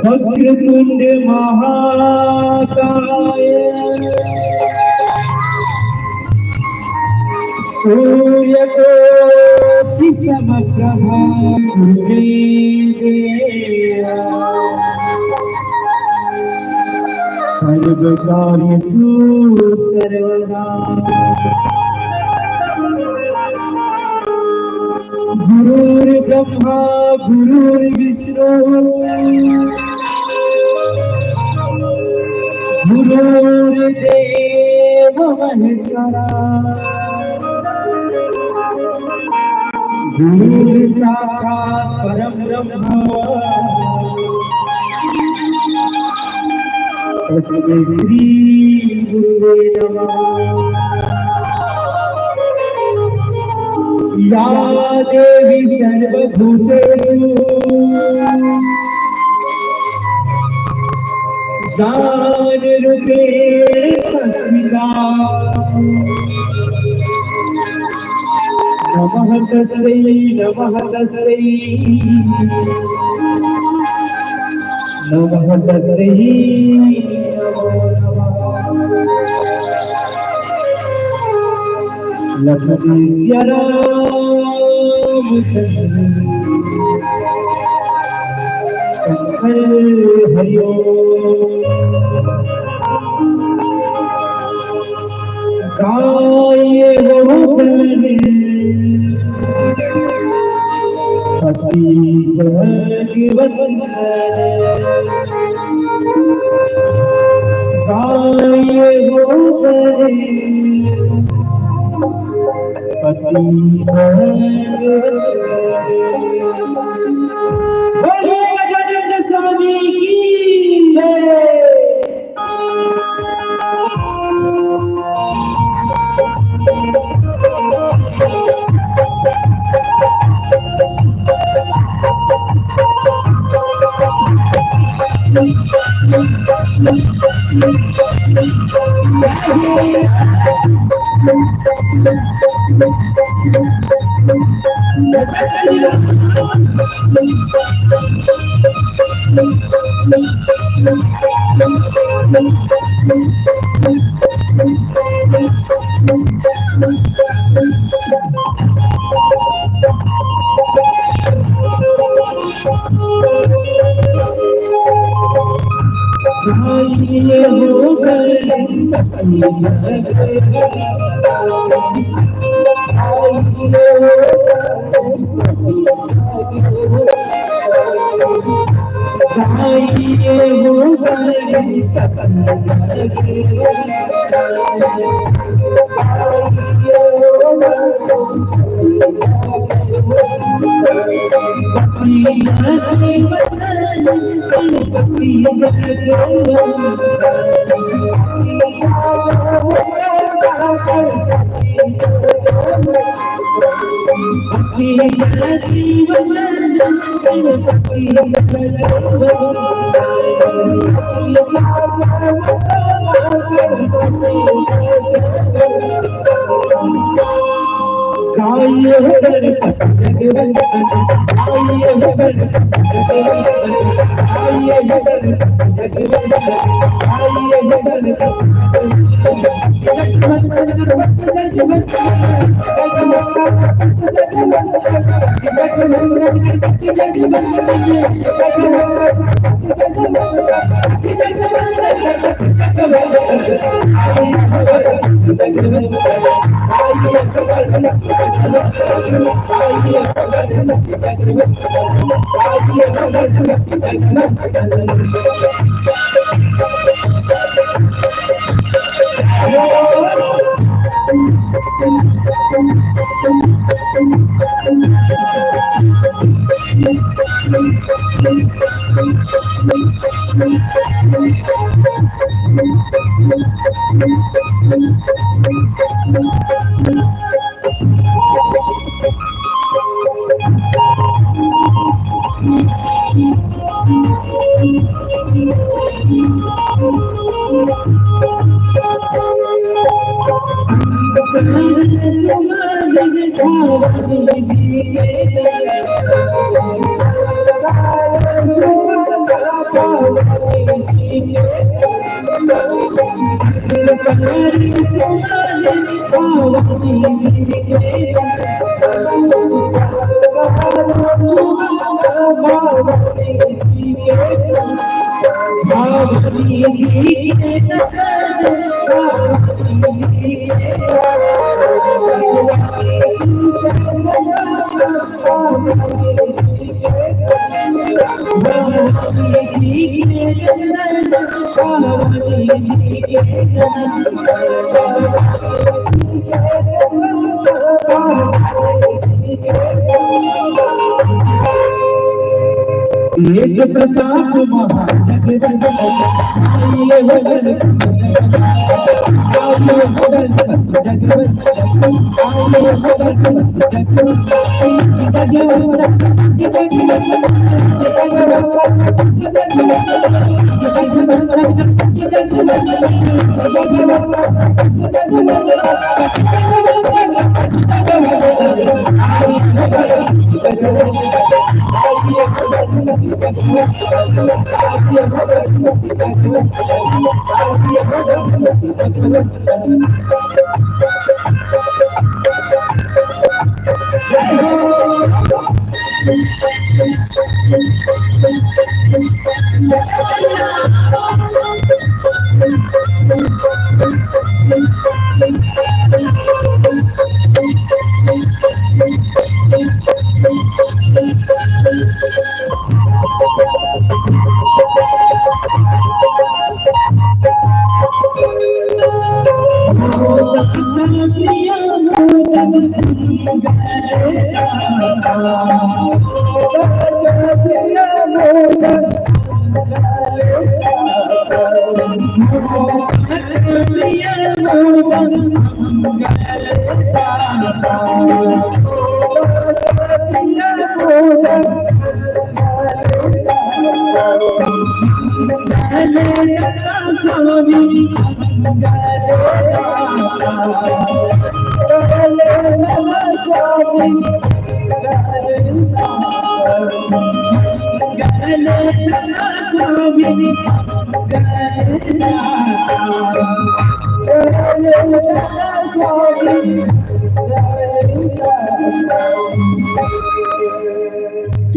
वक्रतुंड महाकाय सूर्यकोटि समप्रभा सर्वकार्येषु सर्वदा गुरुर्ब्रह्मा गुरुर्विष्णु गुरुर्देव महेश्वरा गुरुर्साक्षात् परं ब्रह्म तस्मै श्री गुरुवे नमः। या देवी सर्वभूतेषु ज्ञानरूपेण संस्थिता नमः तस्मै नमः तस्मै नमः तस्मै नमो नमः। लक्ष्मीस्य रामचन्द्र शंकर हरि गाये पति जगवंदन गाये पति बोले गजानन स्वामी की जय। गाइए हो गाए सपन जागे एक प्रताप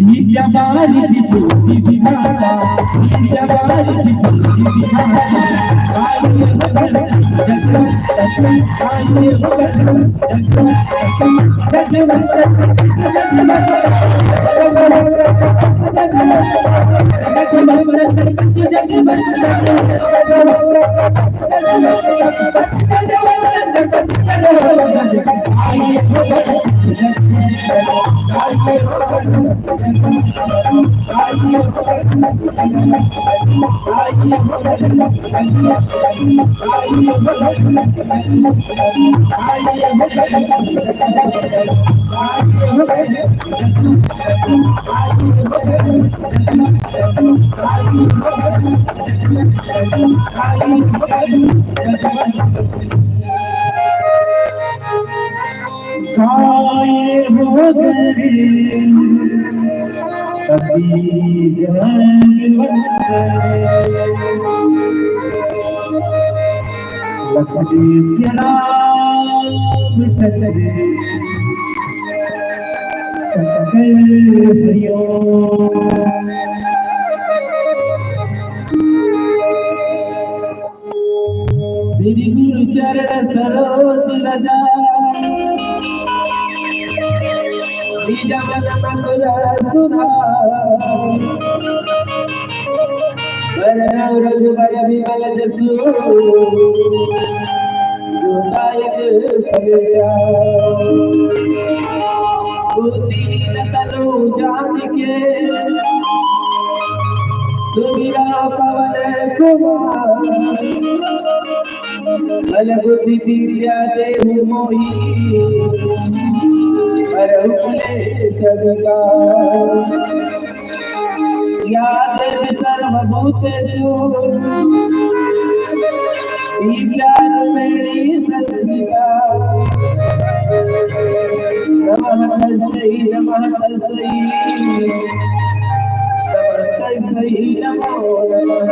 बीजाबारी की पूरी दिखाता बीजाबारी की पूरी दिखाता आइए बगल जगह आइए बगल श्री गुरु चरण सरोज रजा बीजा सुधा रघुबर विमल जसु तनु जान के दुनिया पवन कुमार बल बुद्धि विद्या देहु मोहि हरहुले जगका या देव सर्वभूतेषु विज्ञानमेणी संस्कृता नमः तस्मै नमो नमः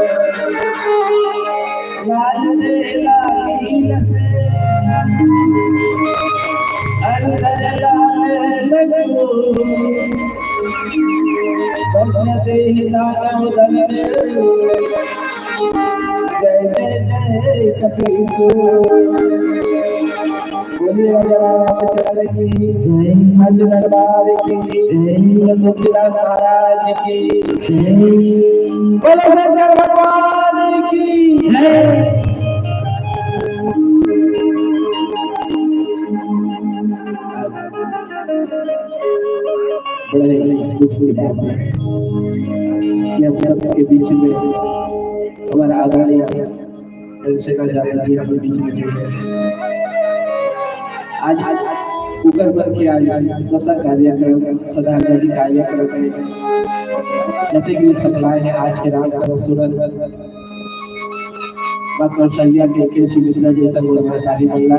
लाल से लाल से अंदर लाल लगो भगवते दानव दगने जय जय जय कपीर बोलिए रामचंद्र की जय हज दरबार की जय तुलसीदास महाराज की जय बोलो शंकर भगवान की जय। के बीच में हमारा आदरणीय चंद्रशेखर जी हमारे बीच में आज ऊपर पर के आज दशा कार्यक्रम श्रद्धांजलि कार्यक्रम जैसे कि सप्लाई है आज के रात का सूरज मां कौशल्या के सुमित्रा जैसा गुणवत्तारी महिला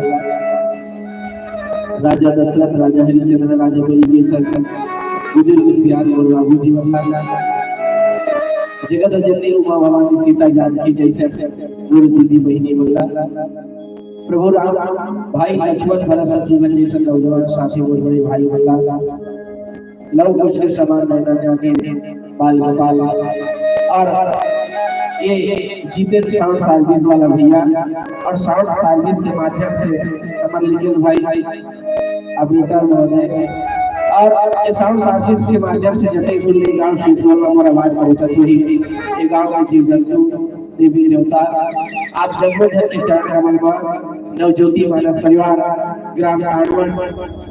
राजा दशरथ राजा हरिचंद्र राजा बलि के संग बुजुर्ग सियारी और बाबू जी वल्ला जगत जननी उमा भवानी सीता जानकी जैसे गुरु दीदी बहनी वल्ला प्रभु राम भाई लक्ष्मण भरत शत्रुघ्न जैसे नौजवान साथी और बड़े भाई वल्ला लव कुश के समान नैना जाके बाल गोपाल और ये जीते साउंड सर्विस वाला भैया और साउंड सर्विस के माध्यम से हमारे लिखित भाई अभिनेता महोदय और ये साउंड सर्विस के माध्यम से जैसे गुरु गांव शीतल में हमारा आवाज पहुंचती हुई ये गांव में जीव जंतु देवी देवता आप जन्मों धन के चरण कमल पर नवज्योति मानव परिवार ग्राम आड़वण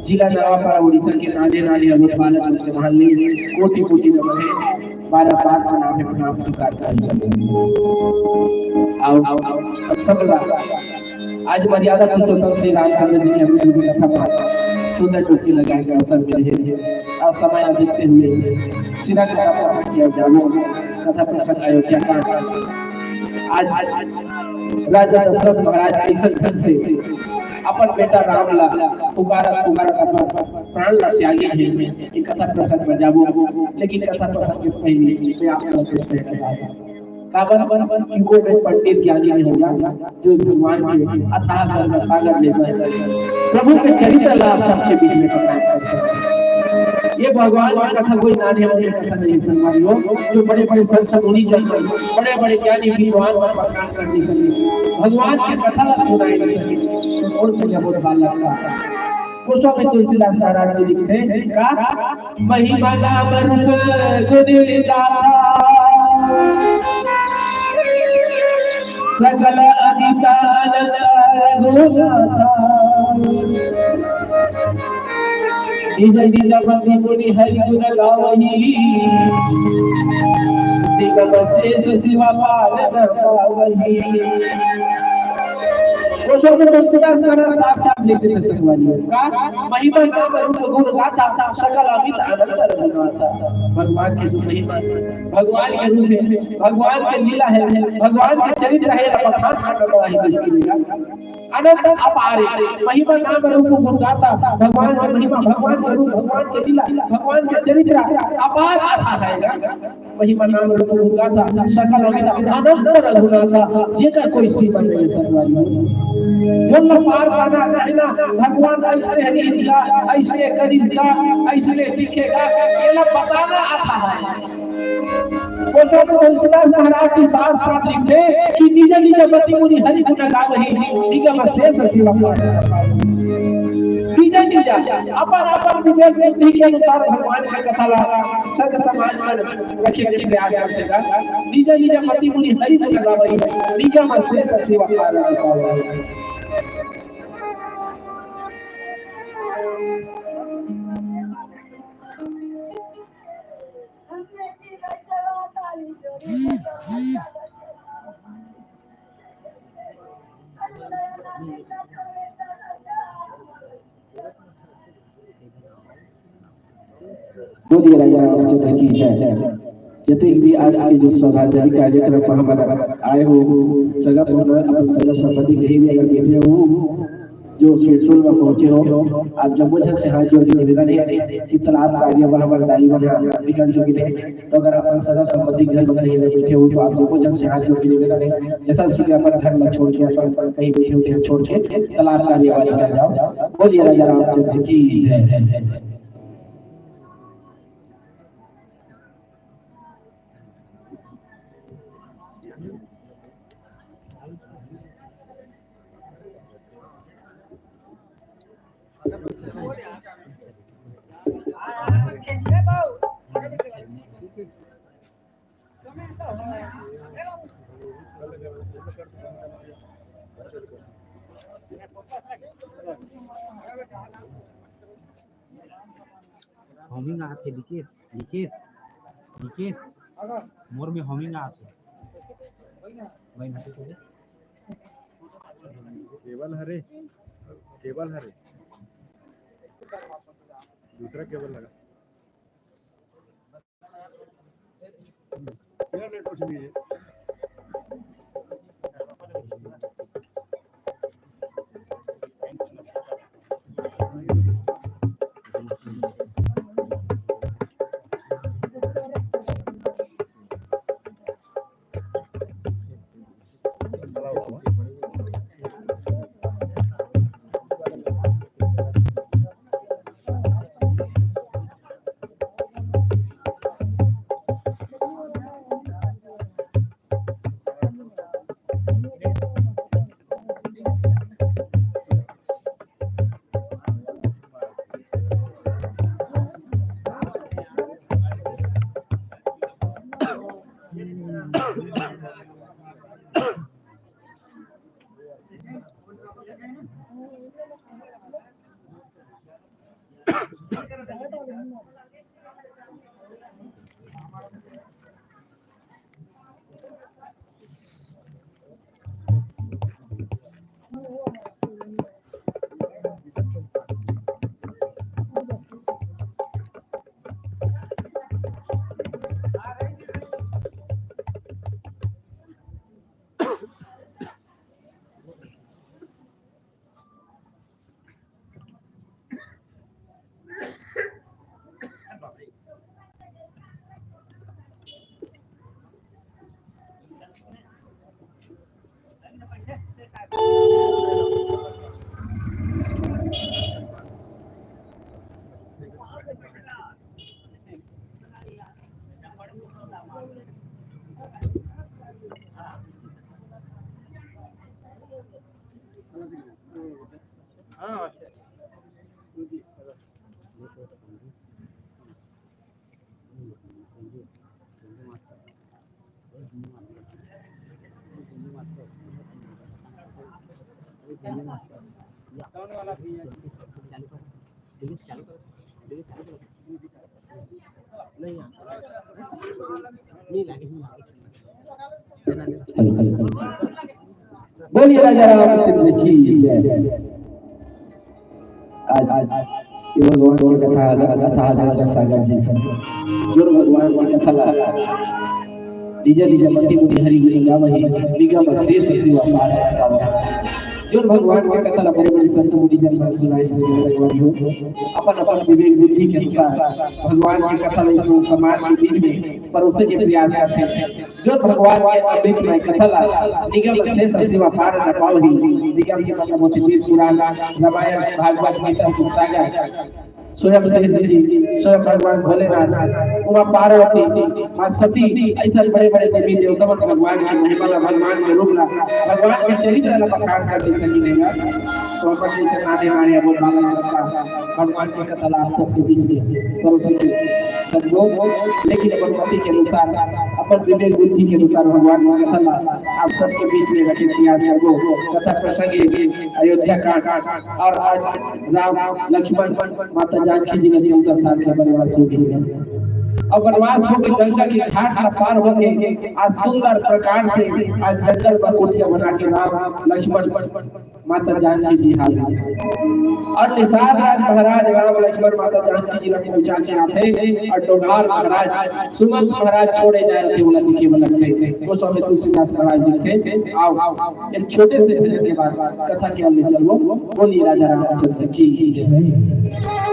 जिला नवापारा उड़ीसा के नाजे नाजे अमृत बालक के महल्ले कोटि कोटि नमन है 12 बार का नाम है प्रणाम स्वीकार कर आओ सब आज मर्यादा पुरुषोत्तम श्री रामचंद्र जी की अपनी कथा पर सुंदर टोपी लगाने का अवसर मिले है और समय देखते हुए सीधा कथा प्रसंग किया जाओ कथा प्रसंग अयोध्या का आज राजा दशरथ महाराज ऐसा से अपन बेटा राम ला पुकारा प्राण ला त्यागी है ये कथा प्रसंग में जाबो लेकिन कथा प्रसंग के पहले मैं आपको प्रश्न करता हूं काबन किनको में पंडित ज्ञानी नहीं होगा जो भगवान के अथाह धर्म सागर लेता है प्रभु के चरित्र लाभ सबके बीच में बताया ये भगवान की कथा कोई नानी वाली कथा नहीं संगवारी जो बड़े बड़े संत मुनि जन बड़े बड़े ज्ञानी विद्वान और प्रकाश करने के लिए भगवान की कथा सुनाई तो कौन से जब बाला का उसमें में तुलसीदास महाराज जी लिखते हैं का महिमा नाम रूप गुण गाथा सकल अधिकार रघुनाथा निज निज मति मुनि हरि गुण गावही निगम शेष शिवा पालन पावही वो शब्द तुलसीदास महाराज साफ-साफ लिखते थे संगवारियों का महिमा नाम रूप गुण गाथा सकल अमित आनंद रघुनाथा भगवान की जो महिमा भगवान के रूप है भगवान की लीला है भगवान के चरित्र है बखान करने वाला है इसकी अनंत अपार महिमा नाम रूप गुण गाथा भगवान की महिमा भगवान के रूप भगवान के लीला भगवान के चरित्र अपार आता है महिमा नाम रूप गुण गाथा सकल अमित आनंद रघुनाथा जेकर कोई सीमा नहीं संगवारियों बोलना पार पाना कहना भगवान ऐसे हरी दिया ऐसे करी दिया ऐसे दिखेगा ये लोग बताना आता है वो सब तुलसीदास महाराज की साफ साफ लिखते कि निज निज मति मुनि हरि गुण गावही निगम शेष शिवा निज निज अपन अपन विवेक बुद्धि के अनुसार भगवान की कथा ला संग समाज में रखे के प्रयास करेगा निज निज मति मुनि हरि गुण गावही निगम शेष शिवा बोलिए राजा रामचंद्र की जय जैसे भी आज जो सौभाग्य कार्यक्रम पर हमारा आए हो सगा अपन सगा संबंधी कहीं भी अगर देखे हो जो शेरसुल में पहुंचे हो आप जम्मू से हाथ जोड़ के निवेदन है कि तालाब कार्य वाला बरदाई वाला निकल चुकी है तो अगर अपन सगा संबंधी घर बगल ही बैठे हो तो आप जम्मू से हाथ जोड़ के निवेदन है जैसा कि अपन घर में छोड़ के अपन कहीं बैठे होते छोड़ के तालाब कार्य वाले कर जाओ बोलिए राजा रामचंद्र की जय हमिंग आते लिकेश लिकेश लिकेश मोर में हमिंग आते वही ना केबल हरे दूसरा केबल लगा यार नेट कुछ नहीं है बोलिए राजा रामचंद्र की जय। आज ये भगवान की कथा सागर जी जो भगवान की कथा निज निज मति मुनि हरि गुणी गावहि निगम शेष शिव अपार जो भगवान की कथा बड़े बड़े संत मुनि जन सुनाई अपन अपन विवेक बुद्धि के अनुसार भगवान की कथा जो समाज के बीच में परोसे के प्रयास करते हैं जो भगवान के अमृत में कथा निगम शेष शिव अपार न पावहि निगम के मतलब होते हैं पुराण रामायण भागवत गीता सागर स्वयं शेष जी स्वयं भगवान भोलेनाथ उमा पार्वती मां सती ऐसा बड़े बड़े देवी देवता भगवान की महिमा भगवान के रूप भगवान के चरित्र बखान करते सही रहेगा तो अपन जैसे नाने मारे अब बाला भगवान की कथा सबके बीच में करो सदगो लेकिन अपन पति के अनुसार अपन विवेक बुद्धि के अनुसार भगवान की कथा आप सबके बीच में रखे प्रयास करो कथा प्रसंग अयोध्या कांड और आज राम लक्ष्मण माता जानकी जी ने 14 साल का वनवास हो गया और वनवास होकर गंगा के घाट का पार होके आज सुंदर प्रकार से आज जंगल पर कुटिया बना के राम लक्ष्मण माता जानकी जी हाजिर और निषाद राज महाराज राम लक्ष्मण माता जानकी जी ने पूछा के आते और डोडार महाराज सुमंत महाराज छोड़े जाए थे बोला लिखे बोला थे वो स्वामी तुलसीदास महाराज जी थे आओ एक छोटे से भजन के बाद कथा के अंदर चलो बोलिए राजा रामचंद्र की जय।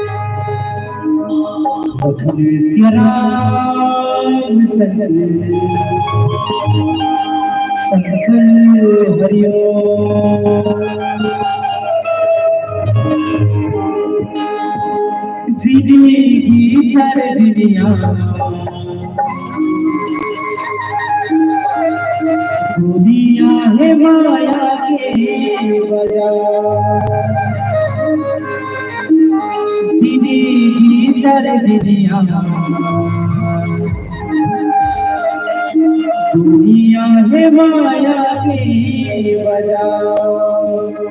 जिंदगी चल दुनिया दुनिया है माया के बाजार जिंदगी चल दुनिया दुनिया है माया के बाजार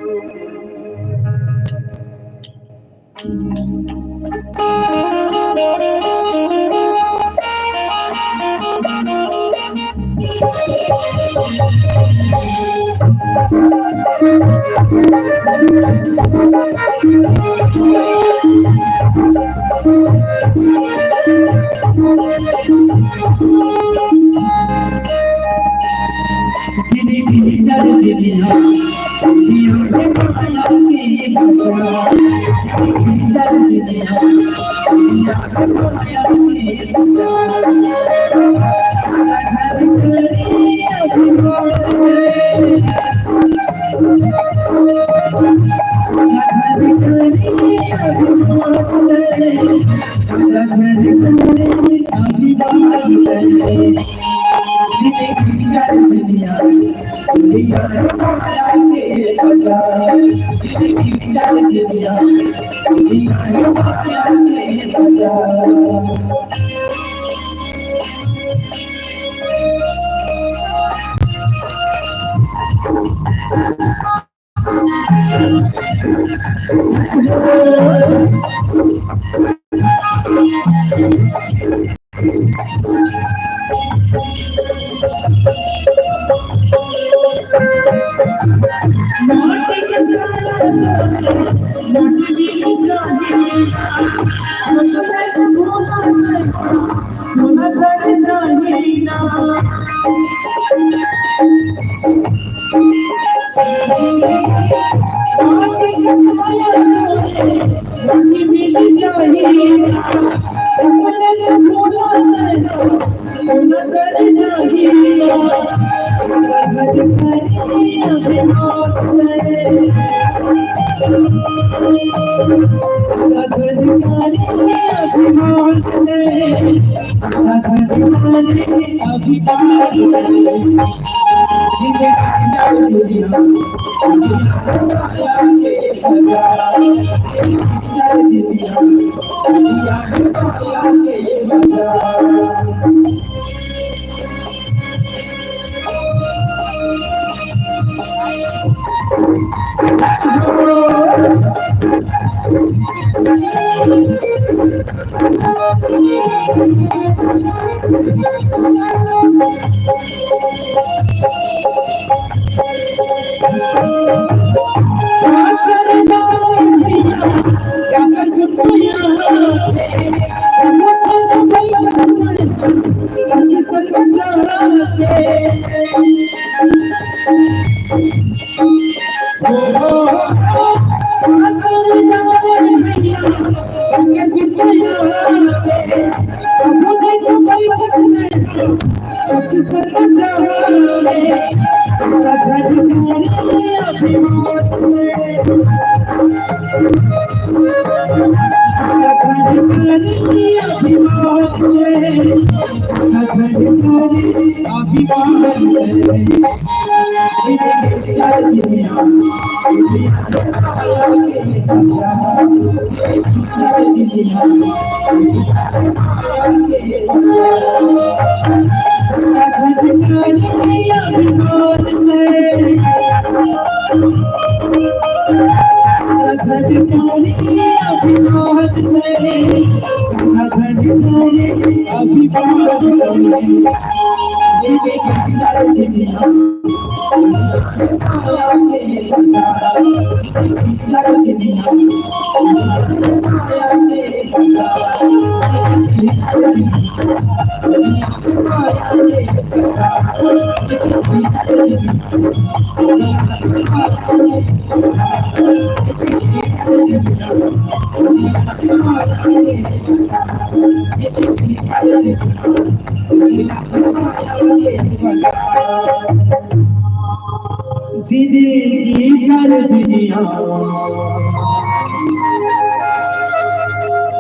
जिंदगी चल दुनिया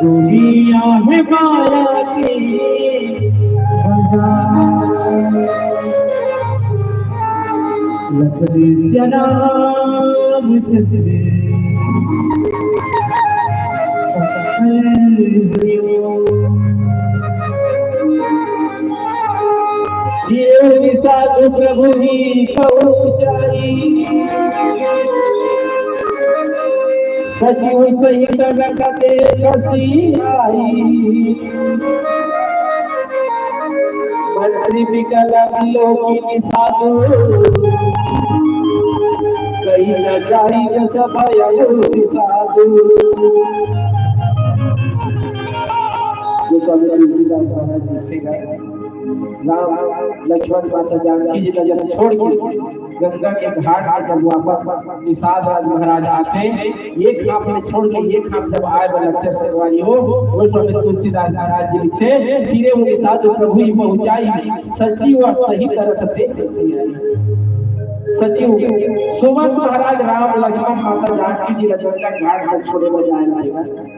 दुनिया है माया की लकड़ी से राम चंद्र ये साधु प्रभु ही पहुँचाई सचिव सहित लगते कसी आई मंत्री विकल लोकी साधु कहीं न जाई सब साधु जो कभी तुलसीदास महाराज लिखेगा राम लक्ष्मण माता जानकी जी का जब छोड़ के गंगा के घाट पर जब वापस निषाद राज महाराज आते ये खाप ने छोड़ के ये खाप जब आए लगते सरवारी हो वो समय तुलसीदास महाराज जी लिखते फिरे वो निषाद प्रभु ही पहुंचाई सचिव और सही करत थे सचिव सुमन महाराज राम लक्ष्मण माता जानकी जी गंगा घाट पर छोड़े वो जाए लगेगा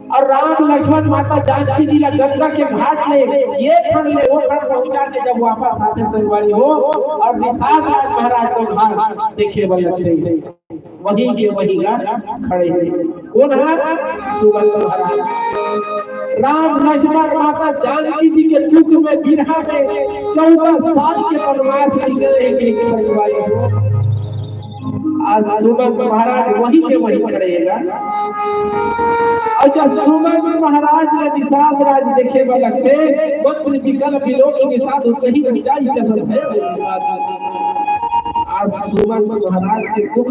और राम लक्ष्मण माता जानकी जी गंगा के घाट ले ये खंड ले वो खंड पहुंचा के जब वापस आते सरवारी हो और निषाद राज महाराज को घाट देखे लगते वही के वही खड़े हैं कौन है सुमन महाराज राम लक्ष्मण माता जानकी जी के दुख में बिरहा में 14 साल के वनवास निकले आज सुमन महाराज वही के वही खड़े हैं और जब सुमन महाराज ने निषाद राज देखे लगते मंत्र विकल विलोक निषाद कहीं नहीं जाई कसम है आज सुमन महाराज के दुख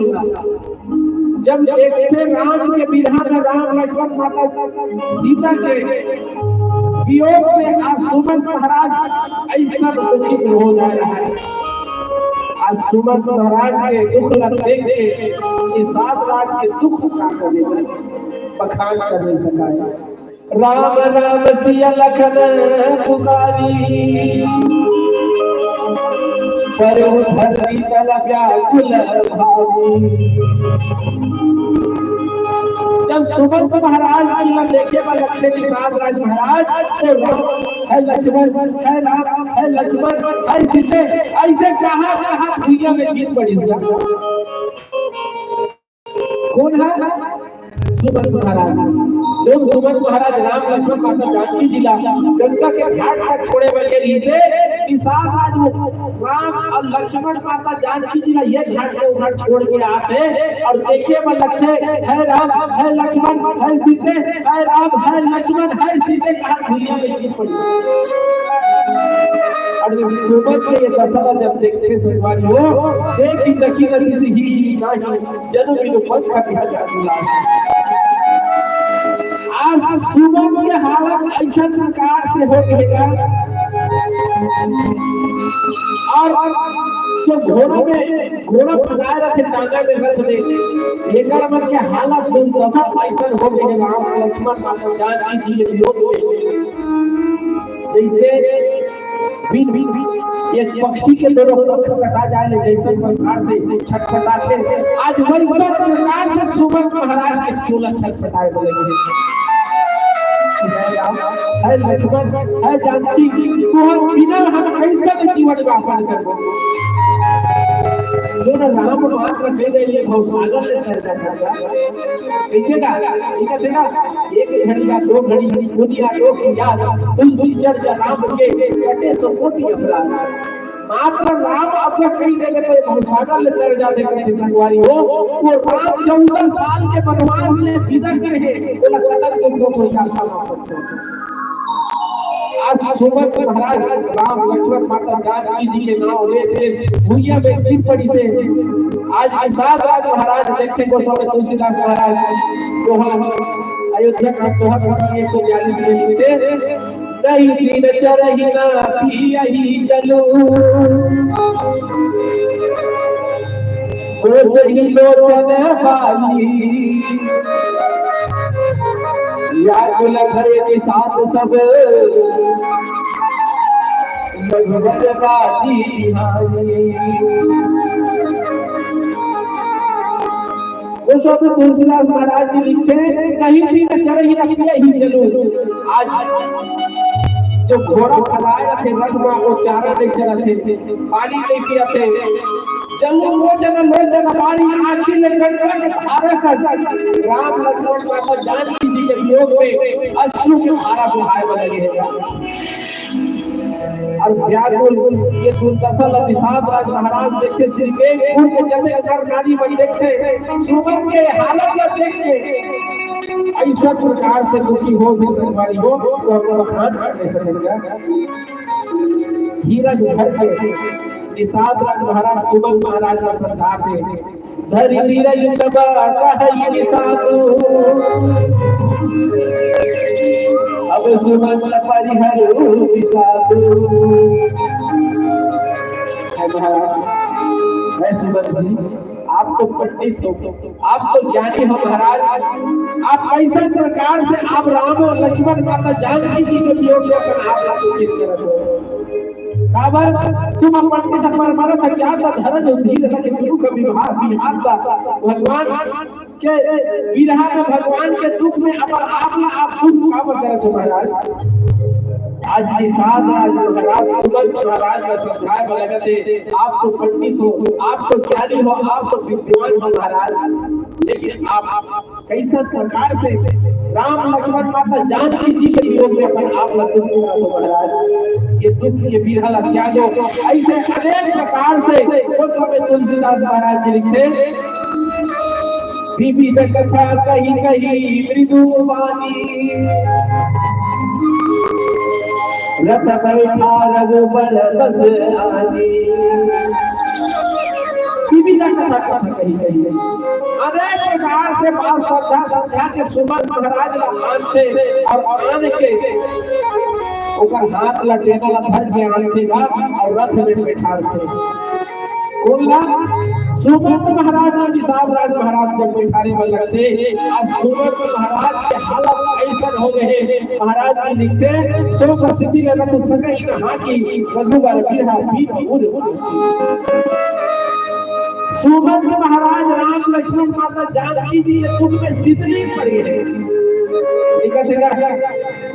जब देखते राम के विरह में राम लक्ष्मण माता सीता के वियोग में आज सुमन महाराज ऐसा दुखित हो जा रहा है आज सुमन महाराज के दुख लगते निषाद राज के दुख का करेगा बखान कर नहीं सका है राम राम सिया लखन पुकारी पर धरती तल व्याकुल भावी जब सुमंत महाराज जी देखे पर लक्ष्मण निषाद राज महाराज तो है लक्ष्मण है राम है लक्ष्मण है सीते ऐसे कहा कहा दुनिया में गीत पड़ी कौन है सुमंत महाराज जो सुमंत महाराज राम लक्ष्मण माता जानकी जी गंगा के घाट तक छोड़े के लिए थे निषाद राज राम और लक्ष्मण माता जानकी जी ये घाट को उधर छोड़ के आते और देखिए में लगते है राम है लक्ष्मण है सीते है राम है लक्ष्मण है सीते कहा दुनिया में गीत पड़ी और सुमंत के ये दशहरा जब देखते संगवारी हो देखी देखी नदी से ही जन्म बिनु पंख का जाता आज सुमंत की हालत ऐसा प्रकार से हो गएगा और जो घोड़ा बनाए रखे टांगा में रख दे लेकर मन के हालत दुर्दशा ऐसा हो गए राम लक्ष्मण माता जानकी जी के लोग जैसे एक पक्षी के दोनों पंख कटा जाए जैसे प्रकार से छटपटाते आज वही प्रकार से सुमंत महाराज के चोला छटपटाए लगे है लक्ष्मण है जानकी तो बिना हम कैसे जीवन यापन करबो जो राम मात्र दे गए भवसागर ले कर जाता देखिएगा ठीक है देखा एक घड़ी या दो घड़ी दुनिया लोग याद तुलसी चर्चा राम के कटे सो कोटि अपराध मात्र राम अपना कई जगह पे भवसागर ले कर जाते करते संगवारी हो वो राम 14 साल के वनवास में विदा करे बोला कदम तुमको कोई ना सकते आज सुमंत महाराज राम लक्ष्मण माता जानकी जी के नाम ले थे भूया में गिर पड़ी से आज निषाद राज महाराज देखे गोस्वामी तुलसीदास महाराज तो अयोध्या का तोहर 142 में लिखते नहीं दिन चरही ना पियही जलू सोचही लोचन बाली व्याकुल भरे के साथ सब भगवती गोस्वामी तुलसीदास महाराज जी लिखते कहीं भी न चढ़ी ही जलू आज जो घोड़ा खड़ाए थे रथ में वो चारा नहीं चढ़ते थे पानी नहीं पियाते जल्लू लोचन पानी आखिर में गंगा के धारा का राम लक्ष्मण माता जानकी जी के वियोग में अश्रु की धारा बहाए लगे हैं और व्याकुल ये दुर्दशा निषाद राज महाराज देखते सिर्फ एक फूल के जले अगर नारी बनी देखते सुमंत के हालत में देखते ऐसा प्रकार से दुखी हो बीमारी हो तो अपना हाथ नहीं सकेगा धीरज धर के निषाद राज महाराज सुमंत महाराज का संसार से धरि धीरज तबा कहि निषाद अब सुमंत परिहर विषाद है सुमंत जी आप तो पंडित हो आप तो ज्ञानी हो महाराज आप ऐसा प्रकार से आप राम और लक्ष्मण माता जानकी जी के वियोग में आप उचित कर रहे हो काबर तुम पंडित पर मरत ज्ञान का धरज धीर रख गुरु का विहार का भगवान के विरह में भगवान के दुख में अब आप खुद काम कर रहे हो महाराज आज निषाद राज महाराज सुमंत महाराज का समझाए वाला कहते आप तो पंडित हो आप तो ज्ञानी हो आप तो विद्वान हो महाराज लेकिन आप कैसे प्रकार से राम लक्ष्मण माता जानकी जी के वियोग में आप दुख महाराज ये दुख के बिरहा त्यागो ऐसे अनेक प्रकार से तुलसीदास महाराज जी लिखते विविध कथा कही कही मृदु वाणी रथ बैठा रघुबर बस आनी विविध कथा कही कही अनेक प्रकार से बात समझा के सुमंत महाराज मानते और आने के ऊपर हाथ लटेगा धर के आनतेगा और रथ में बैठाते बोला सुमंत महाराज और निषाद राज महाराज जब बैठाने में लगते आज सुमंत महाराज के हालत ऐसा हो गए महाराज जी लिखते सो प्रसिद्धि लगा तो सके कहां की मधुबर बिरहा भी उड़ सुमंत महाराज राम लक्ष्मण माता जानकी जी ये दुख में जितनी पड़ी है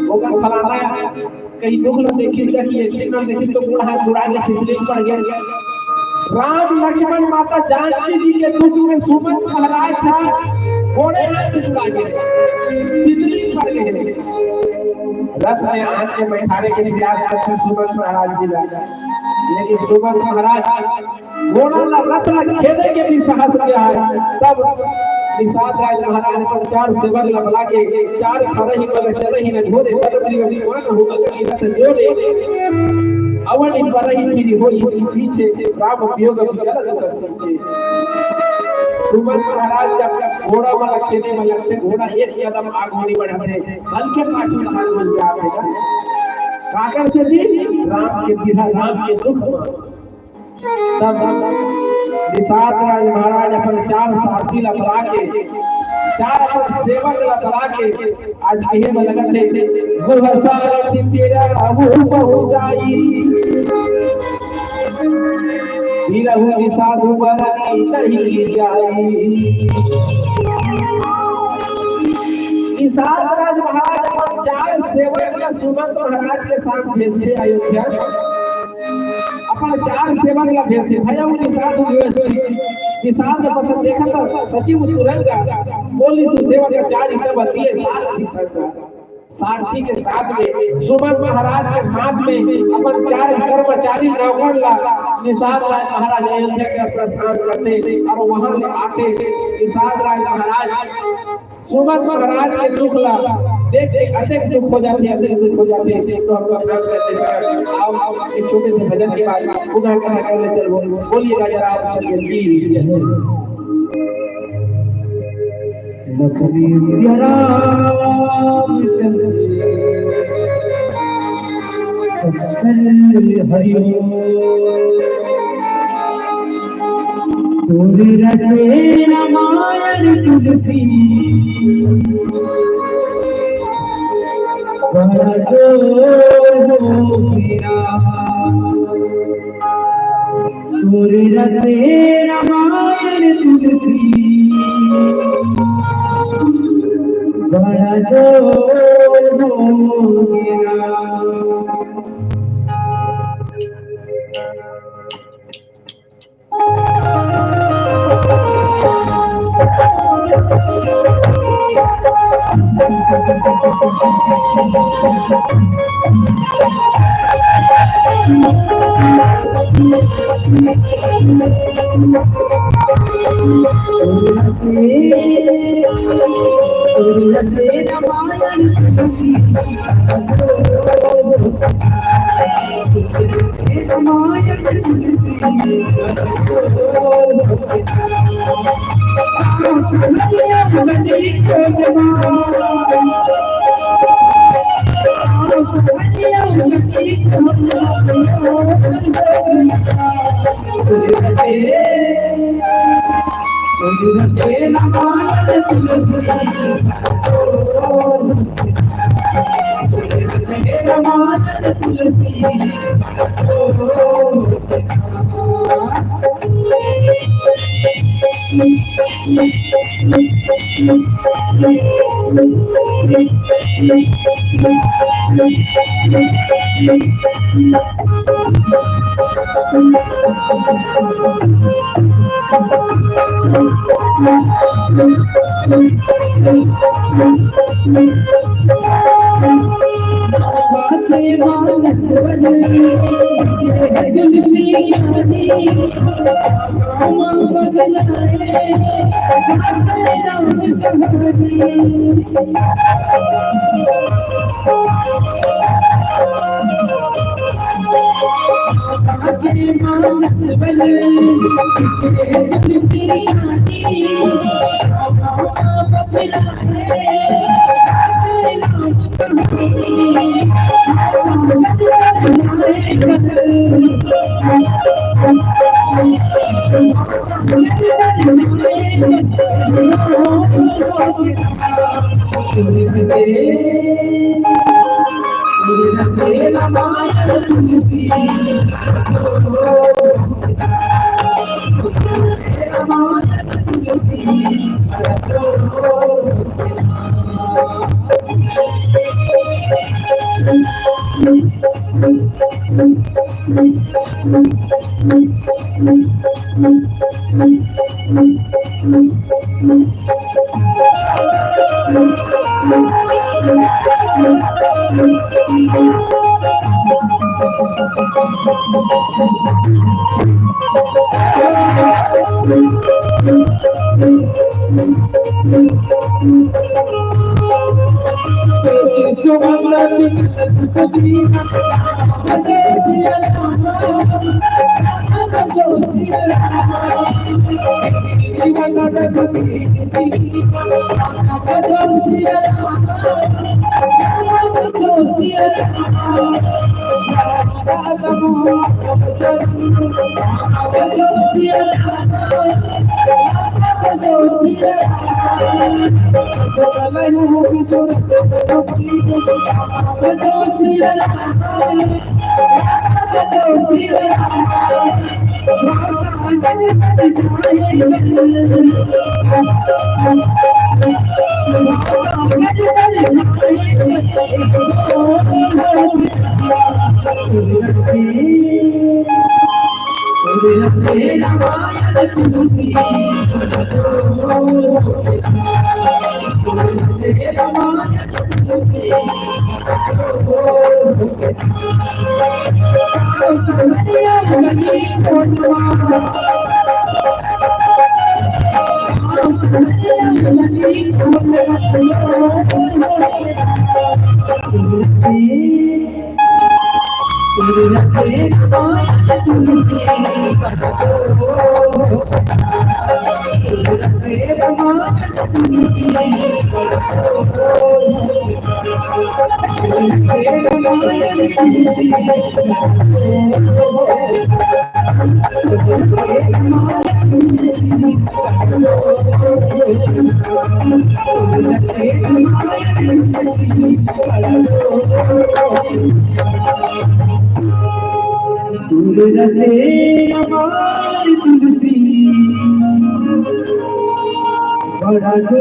होगा फलाना कहीं दुख न देखी कि ऐसे न देखी तो बूढ़ा बुरा के सिद्धि पड़ गया। राम लक्ष्मण माता जानकी जी के दुख में सुमंत महाराज था घोड़े हाथ से छुड़ा गए सिद्धि पड़ गए। रथ में आन के बैठाने के लिए प्रयास करते सुमंत महाराज जी लगा, लेकिन सुमंत महाराज घोड़ा ला रथ ला खेले के भी साहस किया है। तब निषाद राज महाराज पर 4 सेवक लबला के 4 खड़े ही कर चले ही न घोड़े पर विमान होगा कि रथ जोड़े अवन इन पर ही फिरी होई पीछे राम वियोग विकल दर्शन सुमंत महाराज जब घोड़ा वाला खेले में लगते घोड़ा एक कदम आगे बढ़ाते हल्के पाछू खान बन जाते काकर से भी राम के विधा राम के दुख। तब निषाद राज महाराज अपन 4 सारथी लबला के 4 अपन सेवक लबला के आज कहे में लगते गुह सारथी तेरा अबू पहुंचाई बिरहु निषाद बरनी नहीं जाई। निषाद राज महाराज अपन 4 सेवक सुमंत महाराज के साथ भेजते अयोध्या। अपन 4 सेवक ला भेजते भैया वो निषाद पसंद देखा तो सचिव तुरंत बोली सु सेवक का 4 इतना बतिए सारथी के साथ में सुमंत महाराज के साथ में अपन 4 कर्मचारी नौकर ला निषाद राज महाराज अयोध्या का प्रस्थान करते और वहां आते। निषाद राज महाराज सुमंत महाराज के दुख ला देख देख अधिक दुख हो जाते तो हम लोग काम करते आओ एक छोटे से भजन के बाद खुदा कहा करने चल बोलिए राजा रामचंद्र जी लखनी सिया रामचंद्र सत्तर हरिओ तोरे रचे रामायण तुलसी बड़ा जो मेरा तोरे रचे रामायण तुलसी बड़ा जो मेरा। बड़ा जो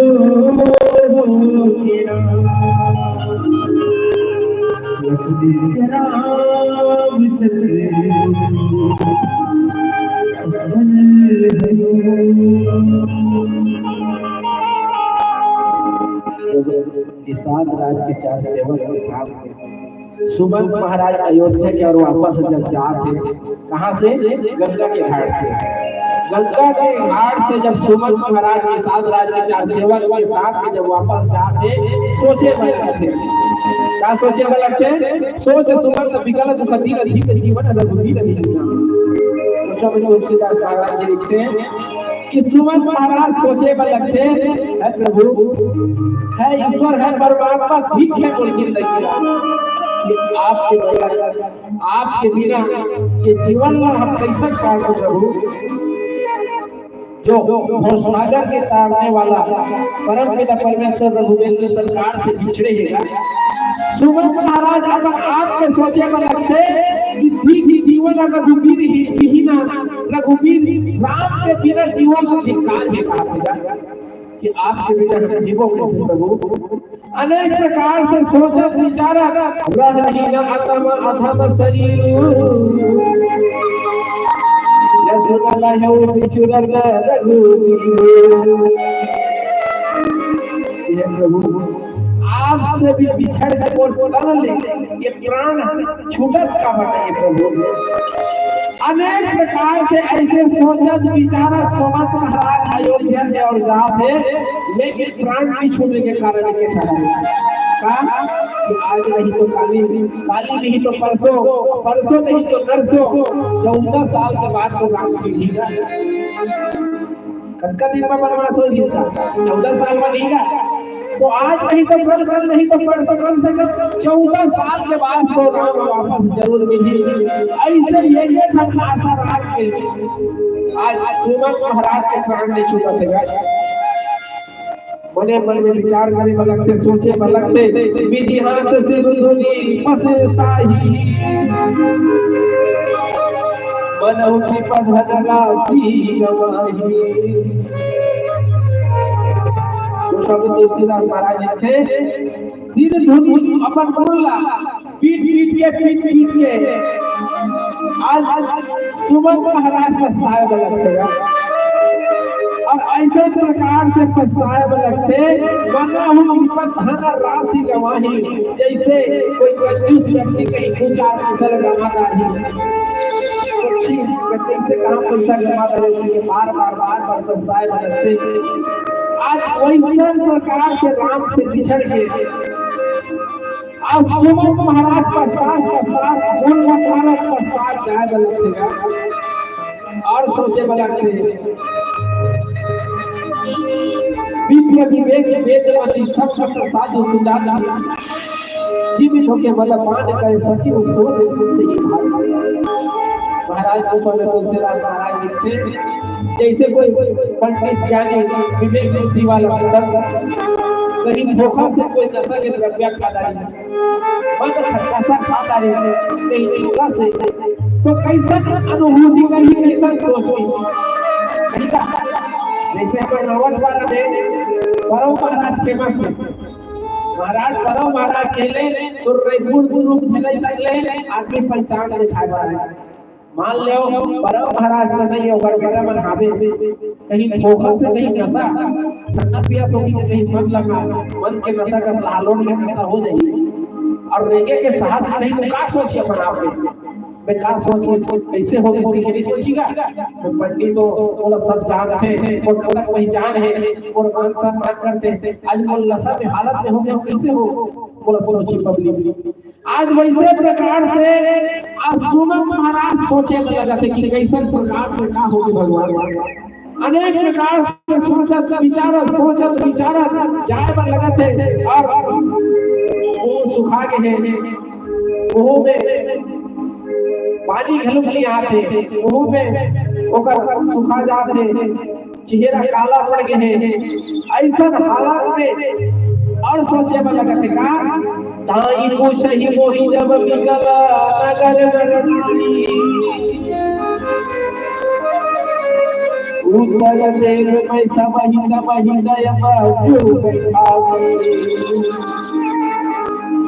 निषाद राज के 4 सेवक के साथ सुमंत महाराज अयोध्या के और वापस जब जाते कहाँ से गंगा के घाट से गंगा के घाट से जब सुमंत महाराज निषाद राज के 4 सेवक के साथ जब वापस जाते सोचे वाले थे क्या सोचे वाले थे सोच सुमंत विकल दुखती रही जीवन रघुवीर रही सब तुलसीदास महाराज जी लिखते हैं कि सुमंत महाराज सोचे वाले थे है प्रभु है ईश्वर है परमात्मा ठीक है बोल के कि आपके बिना ये जीवन में हम कैसे काट प्रभु जो भवसागर के तारने वाला परम पिता परमेश्वर रघुवीर सरकार से बिछड़े हैं सुमंत महाराज अगर आप में सोचे में लगते कि ठीक जीवन रघुवीर ही ना रघुवीर राम के बिना जीवन को धिक्कार है कहा कि आपके बिना जीवों को प्रभु अनेक प्रकार से सोचत विचारा रही न अतम अधम शरीर यशोदला है बिछुरल ये प्रभु आपसे भी बिछड़ के बोल ले ये प्राण छूटत का बताइए प्रभु अनेक प्रकार से ऐसे सोचत विचारा सोमत महाराज अयोध्या में और जाते लेकिन प्राण की छूटने के कारण के कारण आज नहीं तो काली नहीं तो परसों नहीं तो नरसों 14 साल के बाद तो राम की ढीगा कल दिन में बनवास हो गया 14 साल में ढीगा तो आज नहीं तो कल नहीं तो परसों कम से कम 14 साल के बाद तो राम वापस जरूर मिली ऐसे ये आशा रात के आज सुमंत महाराज के प्राण नहीं छूटा थे मने मन में विचार करे में लगते सोचे में लगते विधि हाथ से रुधुनी फसता ही बनऊ की पधर राशि गवाही। तो सब तुलसीदास महाराज थे सिर धुन अपन बोला पीट के आज सुमन महाराज पछताए लगते और ऐसे प्रकार से पछताए लगते बना हूँ धन राशि गवाही। जैसे कोई कंजूस व्यक्ति कहीं कुछ आदमी लगाता है कैसे कहाँ पैसा कमाता है बार बार पछताए लगते। आज वैसे प्रकार से राम से बिछड़ गए। आज सुमन महाराज पछताए जाए लगते और सोचे लगते विप्र विवेक वेदवती सब साधु सुजाता जीवित होके बलवान करे सचिव सोच महाराज तुलसीदास महाराज लिखते जैसे कोई पंडित ज्ञानी विवेक बुद्धि वाला कहीं धोखा से कोई नशा के द्रव्य खाता है नशा खाता है कहीं धोखा से तो कैसा अनुभूति करी कैसा सोच जैसे नवल वाला परम महाराज फेमस है महाराज परम महाराज खेले तो रेपुर गुरु खेले लगले आदमी पहचान दिखाए वाला मान लो परम महाराज का नहीं होगा मेरा मन हावे कहीं धोखा से कहीं नशा खाना पिया तो कहीं मन लगा मन के नशा का लालोन में हो जाएगी और रेगे के साहस नहीं तो क्या सोचिए अपन आप में क्या सोच कैसे होगी नहीं सोचेगा तो पंडित तो बोला सब जानते हैं और अलग पहचान है और मान सम्मान करते हैं आज वो नशा में हालत में हो गए कैसे हो बोला सोची पब्लिक आज वैसे प्रकार से आज सुमन महाराज सोचे लगा थे कि कैसे प्रकार से क्या होगी भगवान अनेक प्रकार से सोचत विचारत जाए पर लगा थे और वो सुखा गए हैं वो में पानी घलुक लिया थे वो में ओकर सुखा जाते चेहरा काला पड़ गए हैं ऐसा हालात में और सोचे में लगा थे का दाई पूछहि मोहि जब बिगल नगर नगरी उत्तर देव में सबहि दय बाजू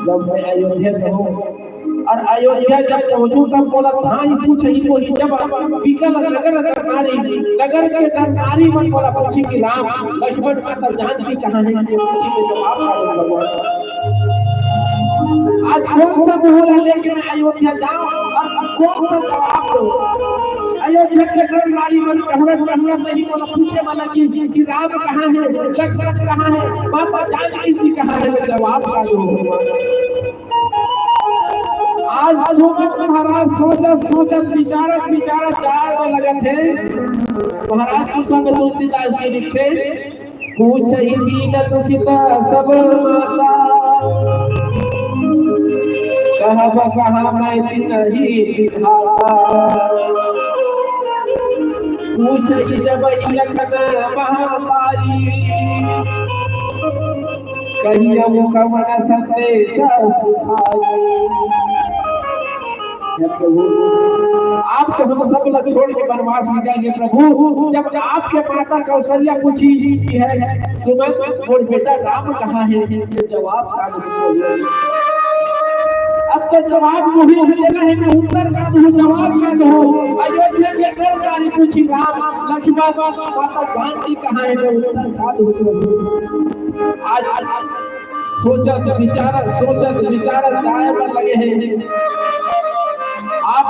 जब मैं अयोध्या में हूँ और अयोध्या जब पहुंचू तब बोला धाई पूछहि मोहि जब बिगल नगर के नारी मन बोला पूछी कि राम लक्ष्मण माता जानकी कहाँ है पूछी में जवाब भगवान आज कौन सा बोला लेकिन अयोध्या जाओ और कौन सा जवाब दो अयोध्या के घर नारी मन कहना नहीं बोला पूछे वाला कि राम कहाँ है लक्ष्मण कहाँ है माता जानकी जी कहाँ है जवाब दो। आज सुमन महाराज सोचत विचारत जाए लगे थे महाराज कुछ में तुलसीदास जी लिखते पूछहि दीन दुखिता सब माता कहब कहाँ मैं नहीं दिखाता पूछहि जब लखन महामारी कहियो कमन संदेश सुखाई। प्रभु आप तो हम सब लोग छोड़ के वनवास में जाएंगे प्रभु जब आपके माता कौशल्या पूछी है सुमन और बेटा राम कहाँ है ये जवाब अब तो जवाब मुझे देना है कि उत्तर का मुझे जवाब ना दो अयोध्या के घर वाली पूछी राम लक्ष्मण माता जानकी कहाँ है उत्तर का दो। आज सोचत विचारत जाए पर लगे हैं आप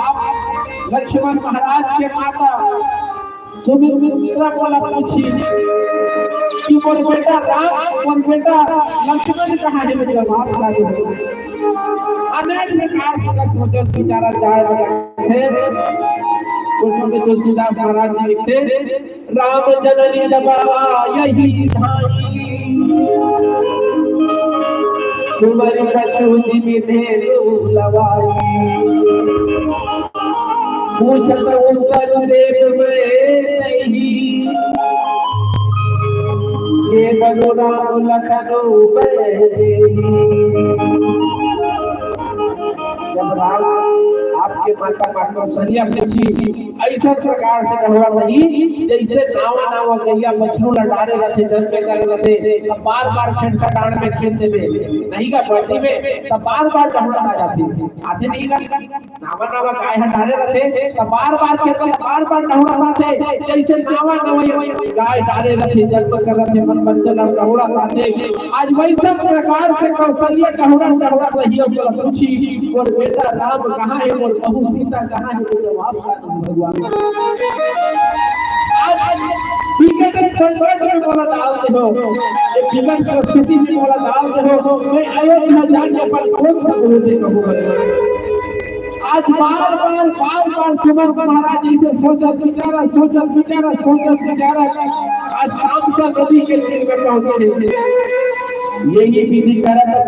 लक्ष्मण महाराज के माता सुमित्रा बोला पूछी कि बोल बेटा राम बोल बेटा लक्ष्मण कहाँ है मेरे जवाब अनेक प्रकार से सोचत विचारत जाए उसमें तुलसीदास महाराज जी लिखते राम जननी जब यही सुमरि कछुति विधेनु लवाई पूछत उत्तर देव में नहीं ये बनो राम लखन जब राम आपके के माता का कौशल्या पूछी ऐसा प्रकार से कहवा नहीं जैसे नावा नावा गैया मछलू लड़ारे रहते जल में करे रहते तब बार बार खेत का डांड में खेत देवे नहीं का बर्ती में तब बार बार कहवा आ जाती आते नहीं का नावा नावा गाय हटारे रहते तब बार बार खेत में बार बार कहवा आते जैसे नावा नावा गाय डाले रहते जल में कर रहते मन बच्चा और कहवा आते आज वैसा प्रकार से कौशल्या कहवा रही और पूछी और बेटा राम कहाँ है और बहू सीता कहाँ है तो जवाब भगवान आज विकट संकट में बोला डाल दे हो एक विकट परिस्थिति में बोला डाल दे हो मैं अयोध्या जाने पर कौन सा गुरु दे कहूँ आज बार बार सुमन महाराज जी से सोचत विचारा आज कामसा नदी के तीर में पहुंचे यही विधि करत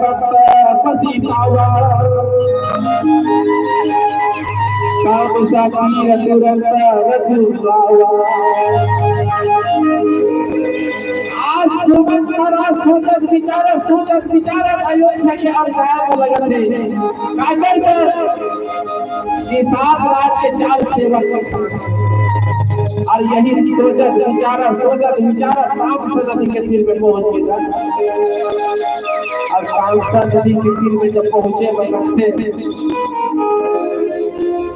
पसी पावा कामसा तीर तुरंत रघु पावा आज सुमन महाराज सोचत विचारा अयोध्या के अर्जात लगते काकर से सात रात के चार सेवक और यही सोचत विचारा कामसा नदी के तीर में पहुंच गया और कामसा नदी के तीर में जब पहुंचे बनते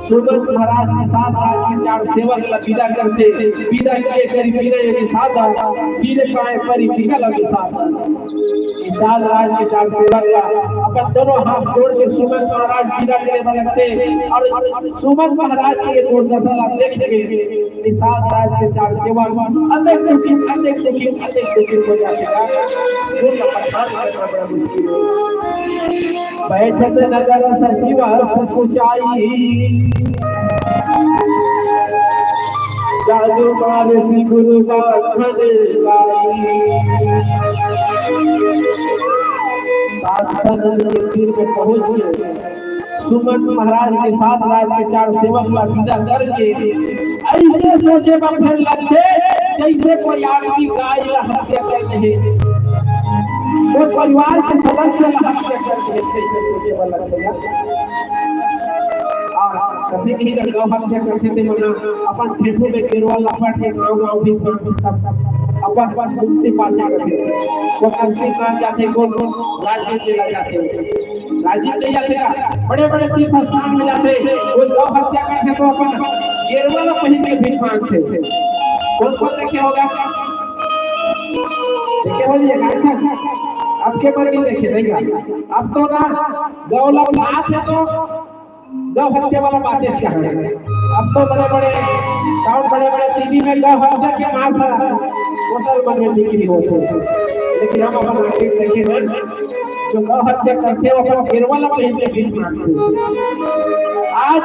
सुमन महाराज के साथ रात के चार सेवक विदा करते विदा किए करीब के साथ वीर पाए परि निकल साथ राज के चार सेवक अपन दोनों हाथ जोड़ के सुमन महाराज विदा करे लगते और सुमन महाराज के दुर्दशा देख के साथ राज के चार सेवक अनेक दुखी हो जाएगा बैठत नगर सचिव सकुचाई जादू मार श्री गुरु में पहुंच गए सुमन महाराज के साथ राज के चार सेवक का विदा करके ऐसे सोचे पर फिर लगते जैसे कोई आदमी गाय हत्या कर रहे वो परिवार के सदस्य हत्या कर रहे जैसे सोचे पर लगते कभी नहीं कर गांव हत्या करते थे मना अपन खेतों में केरवा लपट के गांव भी अपन मुक्ति पाने करते वो कंसी का जाते को राजनीति में जाते राजनीति जाते बड़े तीर्थ स्थान में जाते वो गांव हत्या करते तो अपन केरवा ला पहन के भीख मांगते थे कौन देखे होगा देखे बोलिए अब के बारे में देखे नहीं अब तो ना गांव ला बात है तो गौ हत्या वाला बातें क्या है अब तो बड़े सिटी में गौ हत्या के मांस होटल में बिक्री होते लेकिन हम अपन मार्केट देखे हैं जो गौ हत्या करते हैं वो फिर वाला पहले भीख मांगते आज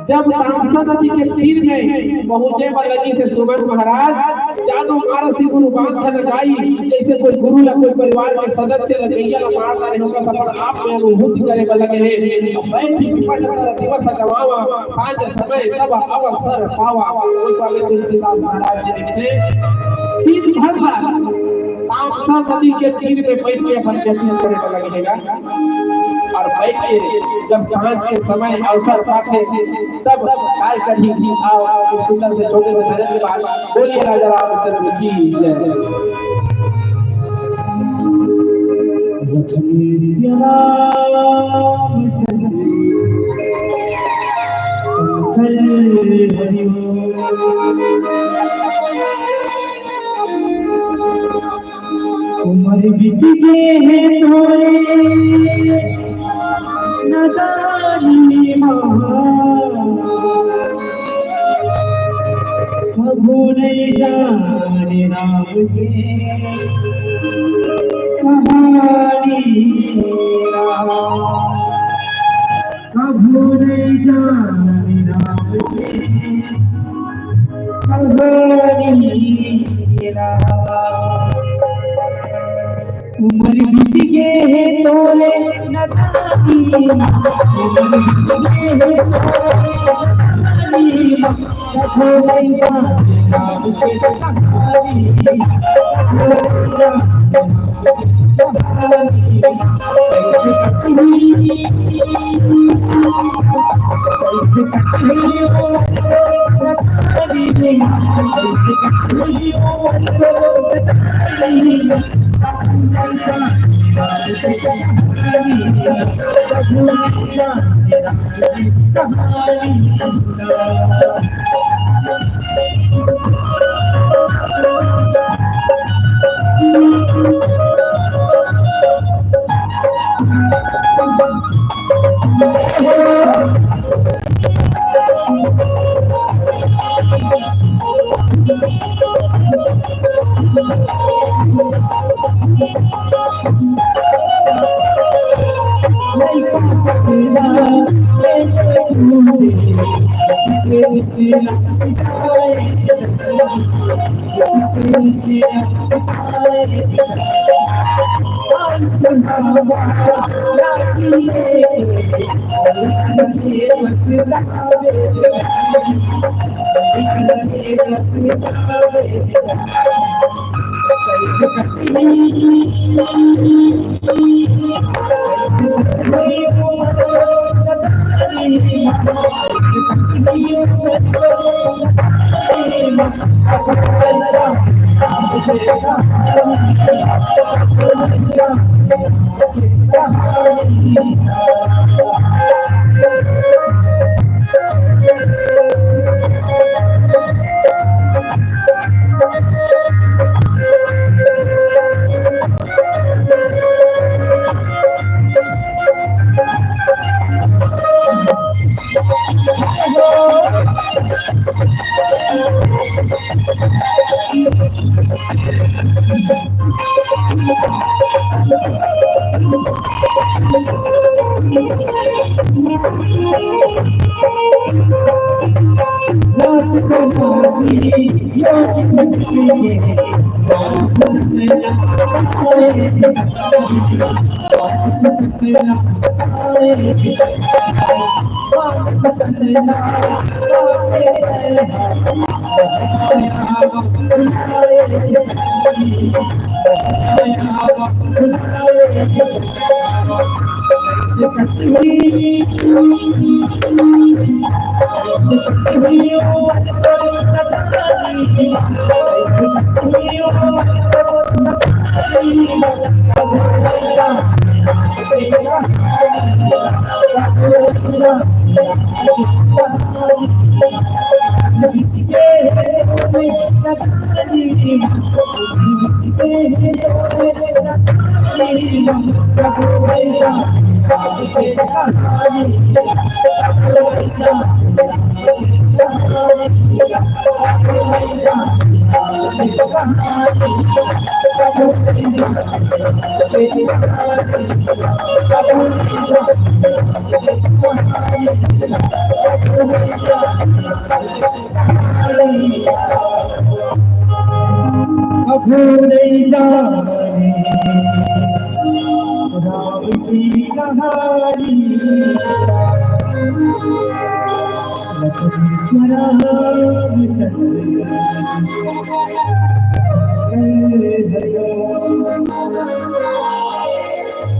जब तामसा नदी के तीर में पहुंचे पर लगी से सुमन महाराज जादू मार से गुरु बांध लगाई जैसे कोई गुरु या कोई परिवार के सदस्य लगैया मार रहे होगा सब आप में अनुभूति करे लगे हैं बैठ के पढ़ता दिवस गवावा सांझ समय तब अवसर पावा कोई पाले तुलसीदास महाराज जी ने तीन भर तामसा नदी के तीर में बैठ के अपन जपन करे लगेगा और बैठ के जब सांझ के समय अवसर पाते तब काय करी आओ सुंदर से छोटे से भजन के बाद बोलिए राजा रामचंद्र की जय उम्र बीत गए हैं थोड़े नदानी भूले जाने राम के कहानी भूले जाने राम के कहानी उम्र बीत गए हैं तोले नदानी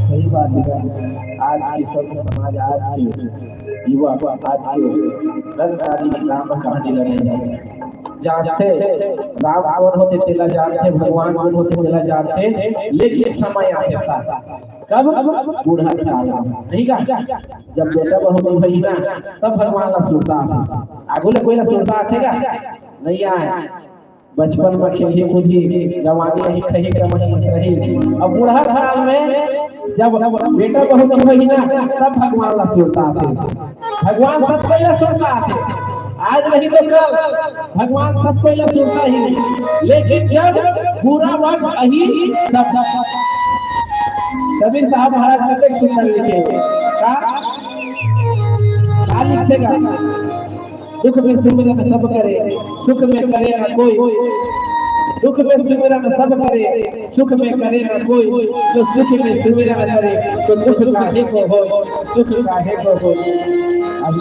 सही बात है। आज की सभ्य समाज, आज के युवा, आज के रंगदारी राम कहानी लड़े जानते राम कौन होते तेला जानते, भगवान कौन होते तेला जानते, लेकिन समय आते था कब बूढ़ा नहीं का जब बेटा बहू भई ना तब भगवान ला सुनता था, आगुले कोई ला सुनता थे नहीं आए। बचपन में खेली कूदी, जवानी नहीं कही कमही रही, अब बूढ़ा काल में जब बेटा बहू भई ना तब भगवान ला सुनता थे। भगवान सब पहले सुनता थे, आज नहीं तो कल भगवान सब पहले सुनता ही नहीं, लेकिन जब पूरा वक्त अही तब कबीर साहब महाराज कितने सुंदर लिखे क्या लिखेगा, दुख में सिमरन सब करे सुख में करे ना कोई, दुख में सिमरन सब करे सुख में करे ना कोई, तो सुख में सिमरन करे तो दुख काहे को हो, दुख काहे को हो। अब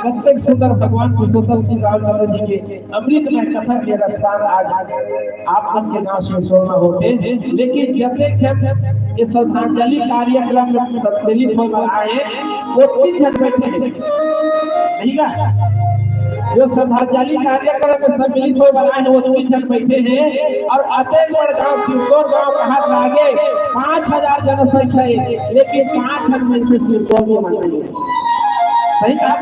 प्रत्येक सुंदर भगवान पुरुषोत्तम श्री रामचंद्र जी के अमृत में कथा के रसपान आज आप उनके नाम से सुनना होते, लेकिन जब ये श्रद्धांजलि कार्यक्रम में सम्मिलित हो आए वो 3 जन बैठे जो श्रद्धांजलि कार्यक्रम में सम्मिलित हो बनाए हैं वो 3 जन बैठे हैं और अतेगढ़ गांव सिरदौर गांव कहा लागे 5000 जनसंख्या है, लेकिन 5 जन में से सिरदौर में माने सही कहा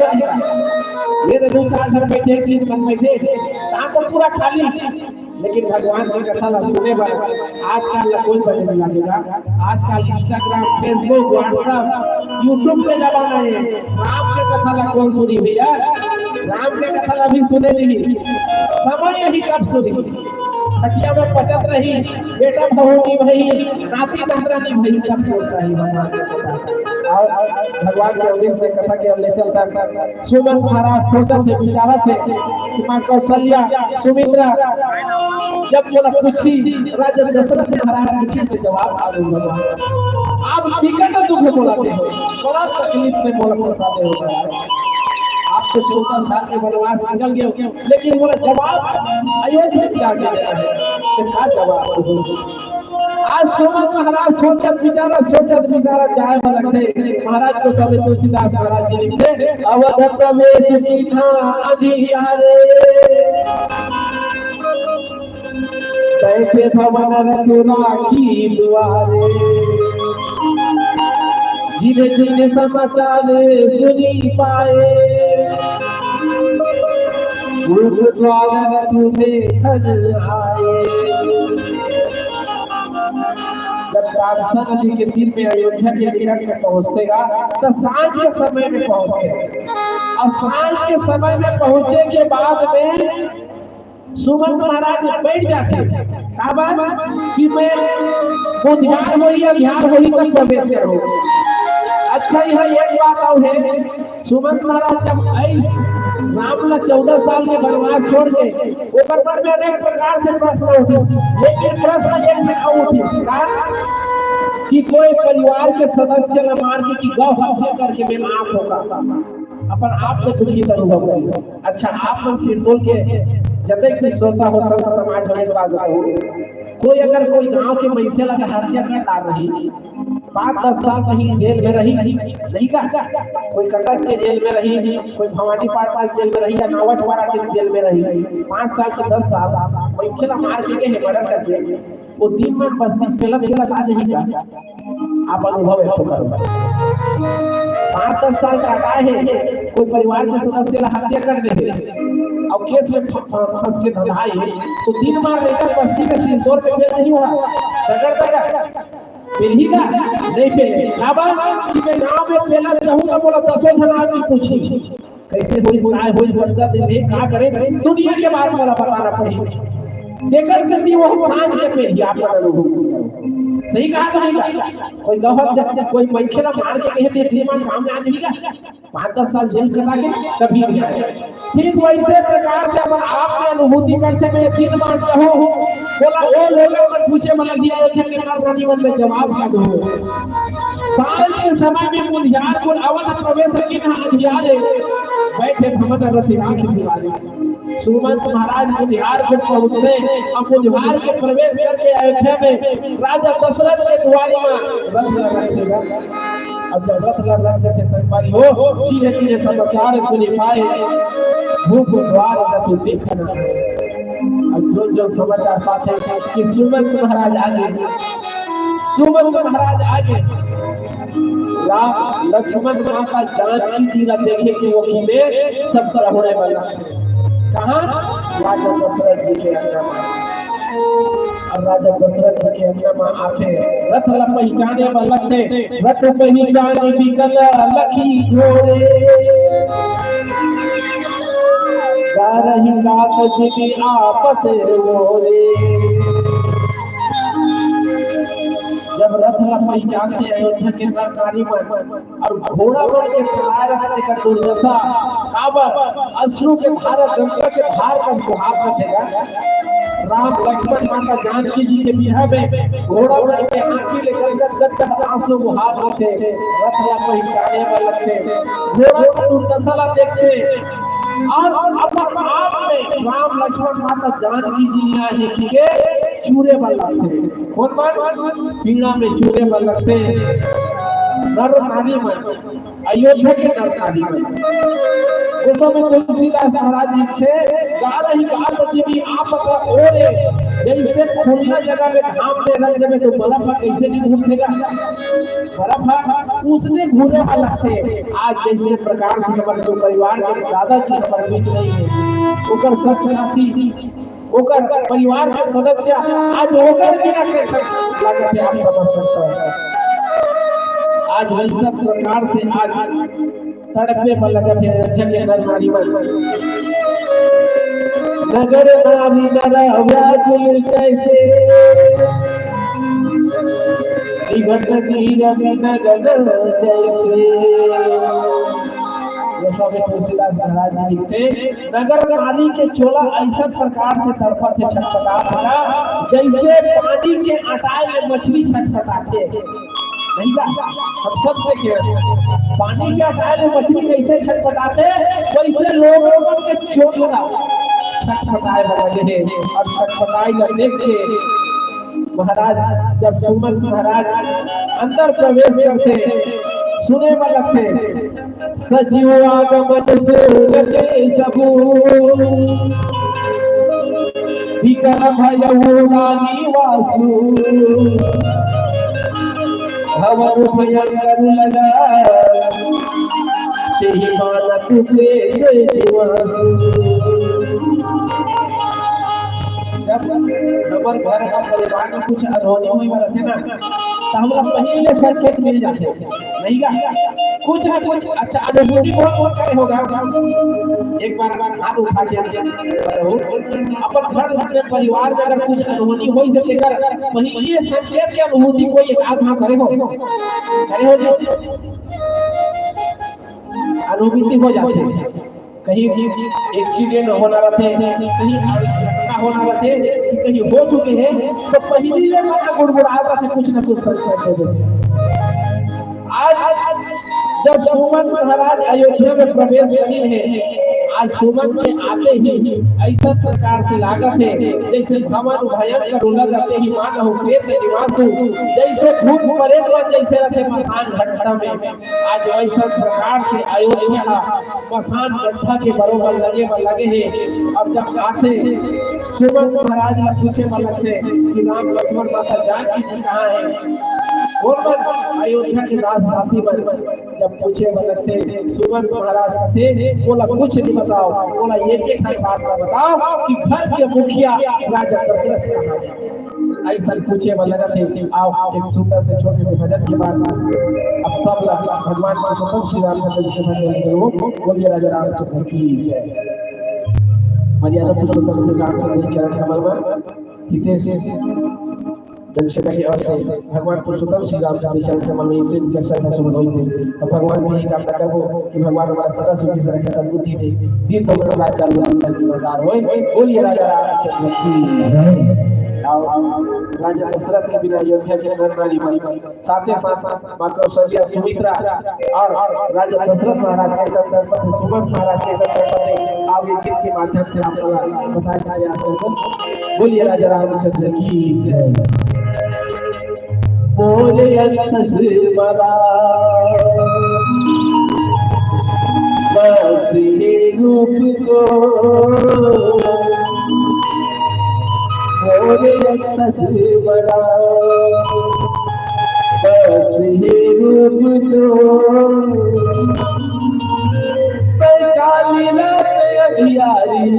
ये तो 2-4 जन बैठे 3 जन बैठे कहां तो पूरा खाली, लेकिन भगवान की कथा सुने पर आजकल कोई बदलने लगेगा। आजकल इंस्टाग्राम, फेसबुक, व्हाट्सएप, यूट्यूब पे जमाना है। राम के कथा कौन सुनी भैया? राम के कथा अभी सुने नहीं, समय यही कब सुनी? हटिया में पचत रही, बेटा बहू की भई, नाती नाती भई, कब सोच रही भगवान के कथा। और भगवान के अवधि में कथा के ले चलता सुमन महाराज सोचत थे, विचारत थे कि मां कौशल्या, सुमित्रा जब बोला पूछी राजा दशरथ महाराज पूछी तो जवाब आ दूंगा। आप विकट दुख बोलाते हो, बड़ा तकलीफ में बोल पड़ते हो। आपको 14 साल के वनवास निकल गए, लेकिन बोला जवाब अयोध्या में जाके देना है, तो क्या जवाब दूं? आज सोमन महाराज सोचत विचारा जाए लगते महाराज को सब तुलसीदास महाराज जी लिखते अवध प्रवेश कीन्हा अधियारे कैसे भवन रचना की दुआरे जिन्हें जिन्हें समाचार सुनी पाए गुरुद्वारा तुम्हें खन आए। जब कामसा नदी के तीर में अयोध्या के निकट में पहुंचतेगा तो सांझ के समय में पहुंचे, और सांझ के समय में पहुंचे के बाद में सुमन महाराज बैठ जाते कि मैं बुधियार हो या ध्यान हो ही तब प्रवेश करो। अच्छा यह एक बात और है, सुमन महाराज जब आई राम 14 साल के वनवास छोड़ के ऊपर पर में अनेक प्रकार से प्रश्न उठे, लेकिन प्रश्न एक में उठी कि कोई परिवार के सदस्य न मान के कि गौ हत्या करके मैं माफ होगा, अपन आप को दुखी अनुभव करिए। अच्छा आप मन सिरदौल के जतई भी श्रोता हो सब समाज होने के बाद कोई अगर कोई गांव के पैसे लगा हत्या कर ला रही 5-10 साल कहीं जेल में रही नहीं का, कोई कटक के जेल में रही, कोई भवानी पाटवा के जेल में रही, या नावटवाड़ा के जेल में रही 5 साल से 10 साल पैसे मार के मर्डर करके वो दिन में बस्ती पेला आ नहीं का आप अनुभव है। 5-10 साल का है कोई परिवार के सदस्य हत्या कर दे और केस में फंस के धधाई तो 3 बार लेकर बस्ती में सिरदौर पे फेल नहीं हुआ, फिर ही का नहीं पे अब कि मैं गांव में फेला रहूंगा बोला 10 जन आदमी पूछी कैसे होई वर्षा दिन का करे दुनिया के बारे में बताना पड़ी देखकर करती वो सांझ के पे ही आप सही कहा तो नहीं कोई गहर कोई पैखेला मार के कहे दे दिमाग काम में आ जाएगा 5-10 साल जेल करा के कभी नहीं आए। ठीक वैसे प्रकार से अपन आप में अनुभूति करते मैं 3 बार कहूं बोला वो लोग मन पूछे मन दिया थे कि रानी मन में जवाब क्या दो। साल के समय में बुधियार को अवध प्रवेश की ना अधियारे बैठे भवन रति आंख दिवाली सुमन महाराज बुधियार को पहुंचते और बुधियार के प्रवेश करके अयोध्या में राजा दशरथ के द्वारी में रथ लगाएगा। अब जब रथ लगा के संस्कारी हो धीरे समाचार सुनी पाए भूख द्वार रथ देखना। अब जो समाचार पाते कि सुमन महाराज आगे राम लक्ष्मण माता जानकी जी ला देखे कि वो खिले सब तरह होने वाला कहां राजा दशरथ जी के अंदर और राजा दशरथ जी के अंदर में आके रथ ला पहचाने वाला थे रथ पहचाने बिकल लखी घोड़े जा रही रात जी आपस मोरे। जब रथ ला पहचानते अयोध्या के सरकारी में और घोड़ा पर के चला रखने का दुर्दशा काबर अश्रु के धारा गंगा के धार का गुहार रखेगा। राम लक्ष्मण माता जानकी जी के बिहार में घोड़ा पर के आंखी लेकर गद आंसू गुहार रखे रथ ला पहचाने वाले थे घोड़ा पर दुर्दशा ला देखते और अपने आप में राम लक्ष्मण माता जानकी जी यहाँ के चूरे वाला थे। कौन बात पीड़ा में चूरे वाला थे नर नारी में अयोध्या के नर नारी में तो में तुलसीदास महाराज जी थे गा रही बात जी आप का ओरे जैसे खुला जगह में घाम में रंग में तो बर्फ कैसे नहीं घूमेगा बर्फ उसने घूमने वाला थे। आज जैसे प्रकार से हमारे जो परिवार के दादाजी हमारे बीच नहीं है ओकर सच साथी ओकर परिवार के सदस्य आज होकर भी ना कैसे लगते आप समझ सकते हैं। आज वैसा प्रकार से आज तड़पे पर लगे थे के नरनारी नगर नारी नर व्याकुल कैसे विघट नीर नगर जैसे तुलसीदास महाराज जी थे नगर नारी के चोला ऐसा प्रकार से तड़पा थे छटपटा था जैसे पानी के अटाए में मछली छटपटाते नहीं का हम सब देखे पानी के अटाए में मछली कैसे छटपटाते वैसे लोगों के चोला छटपटाए लगे और छटपटाई लगने के महाराज जब सुमन महाराज अंदर प्रवेश करते सुने में लगते सजीव आगमन सूरते सबू विकर भयऊ निवासु भवर भयंकर लगा तेहि मानत के निवासु जब नंबर घर का परिवार में कुछ अनहोनी हुई रहते ना तो हम लोग पहले संकेत मिल जाते नहीं का कुछ ना कुछ अच्छा अनुभूति बहुत करे होगा एक बार हाथ उठा के अपन घर में परिवार में अगर कुछ अनहोनी हुई तो लेकर पहले संकेत की अनुभूति को एक आत्मा करे हो अनुभूति हो जाती है कहीं भी एक्सीडेंट होना रहते कहीं होना रहते कहीं हो चुके हैं तो पहली ले गुड़गुड़ा रहते कुछ न कुछ संकेत आज जब सुमन महाराज अयोध्या में प्रवेश करे हैं आज सुमन में आते ही ऐसा प्रकार से लागत है जैसे भवन भयंकर उलगते ही मान हो खेत निवासु जैसे भूख परे जैसे रहते मसान घंटा में आज ऐसा प्रकार से अयोध्या मसान घंटा के बरोबर लगे हैं। अब जब आते सुमन महाराज ने पूछे लगते कि राम लक्ष्मण माता जानकी जी कहाँ है अयोध्या के राजवासी जब पूछे लगते सुमन महाराज थे बोला कुछ नहीं बताओ बोला एक बात बताओ कि घर के मुखिया राजा दशरथ कहाँ ऐसा पूछे लगा थे। आओ एक सुंदर से छोटे से भजन के बाद अब सब भगवान पुरुषोत्तम श्री रामचंद्र जी से भजन करो बोलिए राजा रामचंद्र की जय। मर्यादा पुरुषोत्तम से रामचंद्र जी चरण कमल में हितेश और से भगवान पुरुषोत्तम श्री रामचंद्र चरण कमल में से दर्शन का सुमन हुई थे और भगवान से ही कामना करो कि भगवान हमारा सदा सुखी तरह का सद्बुद्धि दे दिन तो मेरा लाल चालू मजेदार होए बोलिए राजा रामचंद्र की जय। राजा दशरथ के बिना अयोध्या के नरनारी साथे साथ मां कौशल्या सुमित्रा और राजा दशरथ महाराज के सब सुमन महाराज के सब आगे के माध्यम से आपको बताया जा रहा है। बोलिए राजा रामचंद्र की जय। बोले अंतसुमरा बस ये रूप को बोले अंतसुमरा बस ये रूप को काली रात अभियारी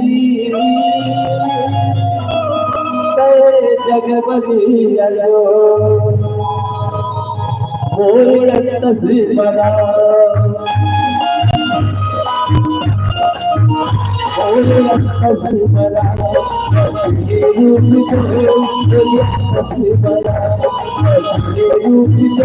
जग बदलो बोले अंतसुमरा बोले अंतसुमरा ये रूप को बोले अंतसुमरा ये रूप को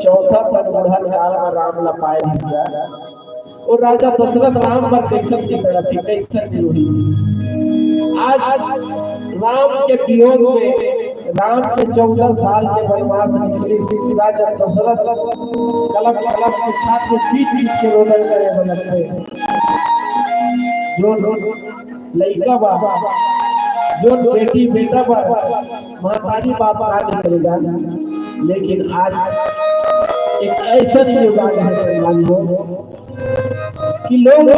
चौथा पनबुढ़ा काल राम लपाए दिया और राजा दशरथ राम पर कैसन की तरह थी कैसन हुई। आज राम के वियोग में राम के 14 साल के वनवास निकली थी। राजा दशरथ कलप कलप के छात्र पीट पीट के रोदन करे लगते जो लड़का बाबा जो बेटी बेटा बाबा महतारी बाबा आज करेगा। लेकिन आज एक ऐसा युग आ गया कि लोग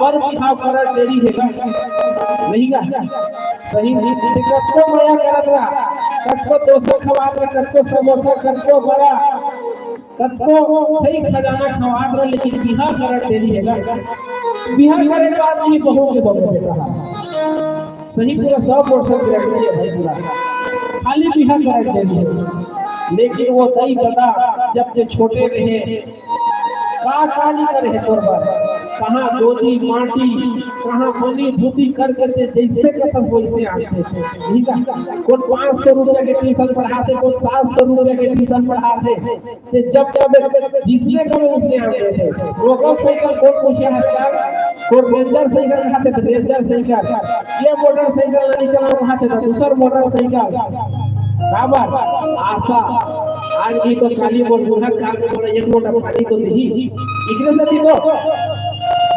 पर दिखाव कर देरी है नहीं गा सही नहीं कतो मया करत रहा कतो 200 खवा के कतो समोसा कतो बड़ा कतो सही खजाना खवात रहा लेकिन बिहार कर देरी है बिहार करे के बाद ही बहू के बगल में रहा सही पूरा 100% गारंटी है भाई पूरा खाली बिहार करे के लेकिन वो सही बता जब से छोटे रहे का काली करे है तोर बात कहां दोदी माटी कहां मनी भूति कर करके जैसे कथम वैसे आते ठीक है कौन 500 रुपए के ट्यूशन पढ़ाते कौन 700 रुपए के ट्यूशन पढ़ाते ते जब जब जिसने करे उसने आते थे रोकल साइकिल कौन पूछे हस्तार कौन रेंजर साइकिल खाते थे रेंजर साइकिल ये मोटरसाइकिल नहीं चलाना खाते थे दूसरा मोटरसाइकिल बराबर आशा आज भी तो काली बोल बूढ़ा काल में बोला एक लोटा पानी तो नहीं इतने से भी तो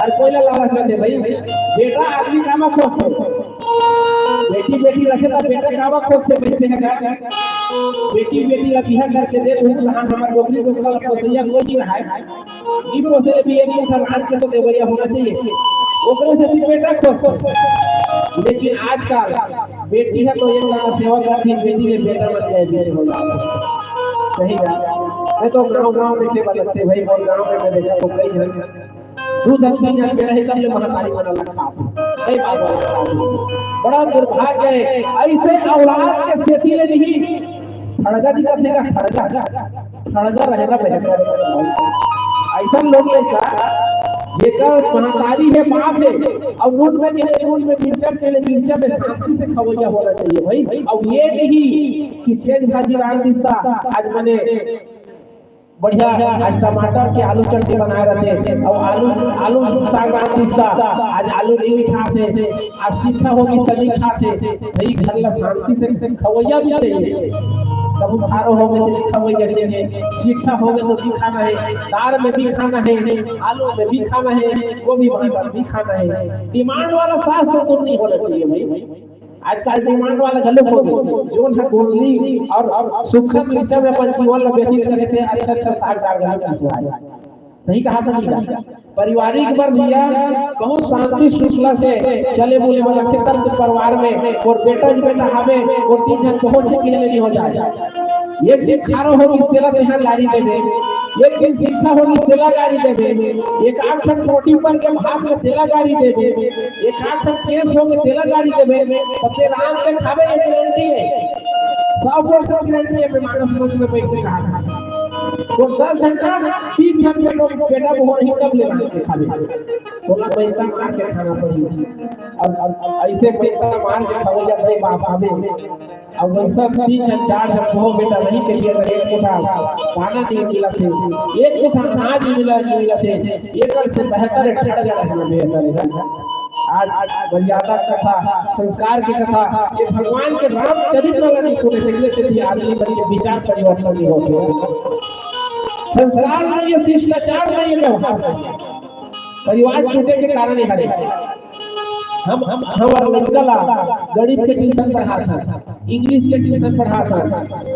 हर कोई लालच करते भाई बेटा आदमी कामा खोजते बेटी बेटी रखे तो बेटा कामा खोजते पैसे है क्या बेटी बेटी का बिहार करके दे तो हम हमारे नौकरी को कल तो सैया कोई नहीं रहा है ई प्रोसेस भी एक मिनट रात के तो देवैया होना चाहिए ओकरे से भी बेटा खोजते लेकिन आजकल बेटी है तो ये सेवा करती बेटी ने बेटा बन जाए बेटे हो जाए सही है मैं तो गांव में सेवा लगते भाई और गांव में मैं देखा तो कई जगह दूध हल्दी जान के रहे कल महातारी बना लगा कई बात बड़ा दुर्भाग्य है ऐसे औलाद के सेती ले नहीं खड़गा दिखत देगा खड़गा रहेगा बेहतर ऐसा लोग ऐसा जेकर महातारी है बाप है और रोड में मिर्चा के लिए मिर्चा में शांति से खवैया होना चाहिए भाई और ये नहीं कि चेंज भाजी राम दिस्ता आज मैंने बढ़िया आज टमाटर के आलू चटनी बनाए रहते और आलू साग राम दिस्ता आज आलू नहीं खाते आज सीखा होगी तभी खाते नहीं घर ला शांति से खवैया भी चाहिए कब खारो हो गए तो खवैया चाहिए सीखा हो गए तो भी खाना है दाल में भी खाना है आलू में भी खाना है गोभी में भी खाना है डिमांड वाला सास ससुर नहीं होना चाहिए भाई आजकल डिमांड वाला गलत हो गए जो है गोली और सूखा मिर्चा में पंचीवन बेटी करे थे अच्छा साग डाल गया सही कहा था नहीं पारिवारिक वर्ग भैया बहुत शांति श्रृंखला से चले बोले वाला तर्क परिवार में और बेटा हमें और 3 जन बहुत से खेलने नहीं हो जाए एक दिन खारो हो तेला तेहा लारी दे दे एक दिन शिक्षा होगी तेला गाड़ी दे दे एक 8 तक रोटी पर के भात में तेला गाड़ी दे दे एक 8 तक केस होगे तेला गाड़ी दे दे सबसे रात के खावे एक गारंटी है 100% गारंटी है मानव सोच में बैठ के कहा तो 10 घंटा 3 घंटे लोग बेटा बहुत ही कम लेना के खावे 16 पैसा मार के खाना पड़ी और ऐसे पैसा मार के खावे जाते बाप आवे और वैसा 3 जन 4 जन हो बेटा नहीं कहिए तो एक मुठा खाना नहीं मिला थे एक मुठा अनाज मिला थे एक से बेहतर ठड़ गया है बेहतर आज मर्यादा कथा संस्कार की कथा ये भगवान के रामचरित्र वाली सुने से भी आदमी के विचार परिवर्तन नहीं होते संस्कार नहीं है शिष्टाचार नहीं है व्यवहार परिवार टूटे के कारण ही हरे हम हमारा लड़का गणित के ट्यूशन पढ़ाता इंग्लिश के ट्यूशन पढ़ाता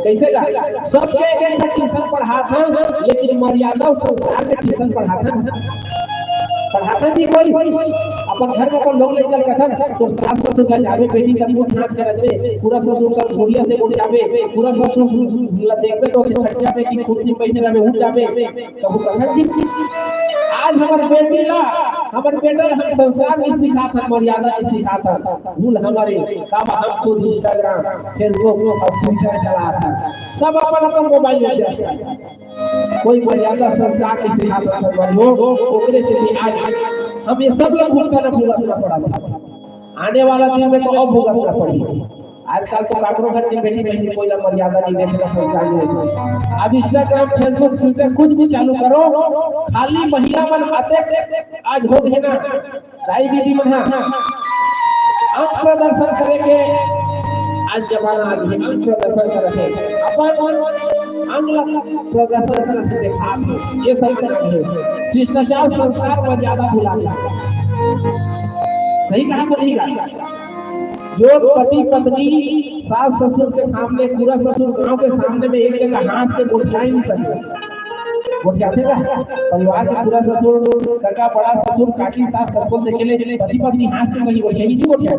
कैसे का सबके एक ट्यूशन पढ़ाता लेकिन मर्यादा और संस्कार के ट्यूशन पढ़ाता भी कोई अपन घर में अपन लोग लेकर कथा तो सास ससुर का जावे बेटी का मुंह नाक करते पूरा ससुर का घोड़िया से उड़ जावे पूरा ससुर देखते तो खर्चा पे की कुर्सी पैसे में उड़ जावे तो कथा जी आज हमारे बेटी ला हमारे बेटा हम संस्कार नहीं सिखाता मर्यादा नहीं सिखाता भूल हमारे काम हम खुद इंस्टाग्राम फेसबुक और ट्विटर चलाता सब अपन मोबाइल में व्यस्त है कोई मर्यादा संस्कार नहीं सिखाता सब लोग ओकरे से भी आज हम ये सब लोग भुगतना पड़ा आने वाला दिन में तो अब भुगतना पड़ी आजकल तो लाखों घर की बेटी बहन कोई ना मर्यादा नहीं देखेगा संस्कार नहीं अब इंस्टाग्राम फेसबुक ट्विटर कुछ भी चालू करो खाली महिला मन आते आज हो गए ना दाई दीदी मन अंक प्रदर्शन करेंगे आज जमाना आज भी अंक प्रदर्शन करेंगे अपन अंक प्रदर्शन करके दिखा ये सही करना है शिष्टाचार संस्कार मर्यादा भुला सही कहा तो नहीं कहा जो पति पत्नी सास ससुर के सामने पूरा ससुर गांव के सामने में एक जगह हाथ से गोठिया ही नहीं सकते गोठियाते का परिवार के पूरा ससुर काका बड़ा ससुर काकी सास सबको देखेले पति पत्नी हाथ से कहीं गोठिया ही नहीं गोठिया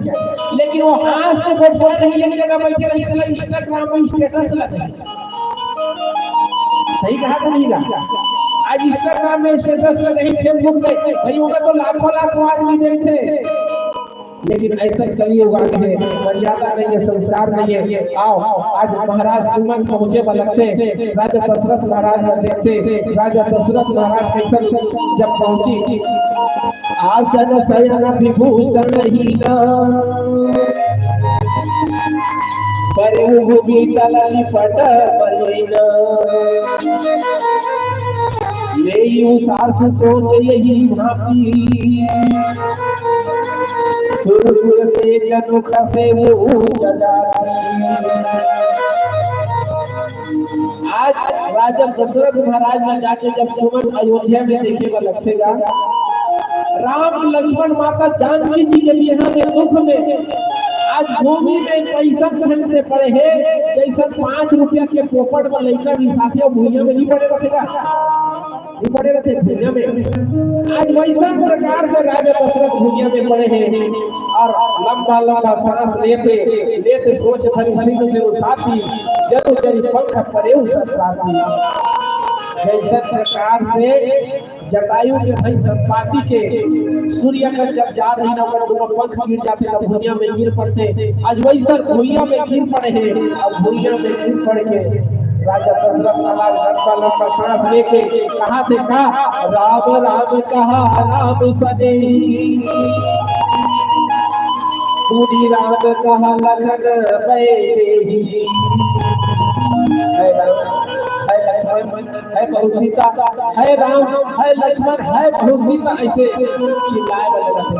लेकिन वो हाथ से गोठिया नहीं एक जगह बैठे रही तो इंस्टाग्राम में स्टेटस लगा सही कहा तो नहीं कहा आज इंस्टाग्राम में स्टेटस लगे, फेसबुक में भाई होगा तो लाखों लाखों आदमी देखते, लेकिन ऐसा कलयुग आ गए, मर्यादा नहीं है, संस्कार नहीं है। आओ आज महाराज सुमन पहुंचे बलकते, राजा दशरथ महाराज ने देखते, राजा दशरथ महाराज कैसे जब पहुंची, आसन शयन विभूषण हीना परिभु बीतल लिपट बलिना, ले सास सोच यही भांति, सुरपुर से जनुख से वो आज राजा दशरथ महाराज ने जाके जब सुमन अयोध्या में देखेगा लगेगा, राम लक्ष्मण माता जानकी जी के यहाँ में दुख में आज भूमि में पैसा ढंग से पड़े हैं, जैसा 5 रुपया के पोपट में लेकर भी साथियों भूमिया में नहीं पड़े रखेगा, नहीं पड़े रहते भूमिया में। आज वैसा प्रकार से राजा दशरथ भूमिया में पड़े हैं और लंबा लंबा सांस लेते लेते सोच भरी सिंह से साथी जब जरी पंख परे उस साथी, जैसे प्रकार से जटायु के भाई संपाति के सूर्य का जब जा रही ना वो पंख गिर जाते तब भूमिया में गिर पड़ते, आज वैसा भूमिया में गिर पड़े हैं। अब भूमिया में गिर पड़ के राजा दशरथ महाराज लंबा लंबा सांस लेके कहा थे कहा, राम राम कहा राम सने, पूरी राम कहा लखन बैठे, है लक्ष्मण है बहुत सीता, है राम है लक्ष्मण है बहुत सीता, ऐसे चिल्लाए वाले रहते।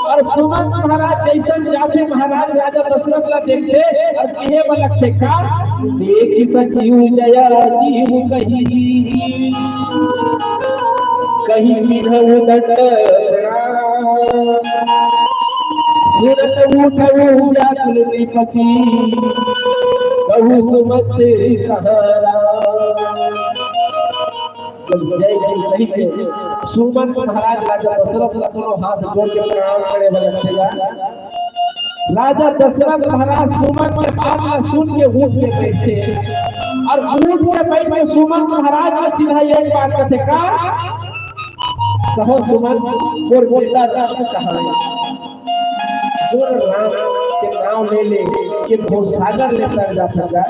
और सुमन महाराज जैसे जाते महाराज राजा दशरथ ला देखते और कहे बलकते का, देख सखियो जया जीव कही कहीं बिधु दंड सुरत उठऊ व्याकुल विपति, कहू सुमत सहारा। जब जय जय कही के सुमन महाराज राजा दशरथ का दोनों हाथ जोड़ के प्रणाम करे लगेगा, राजा दशरथ महाराज सुमन के बात सुन के उठ के बैठे और उठ के बैठ के सुमन महाराज ने सीधा एक बात कहते का, कहो सुमन और बोलता कहा जो राम के नाम ले ले कि भवसागर ले कर जाता है।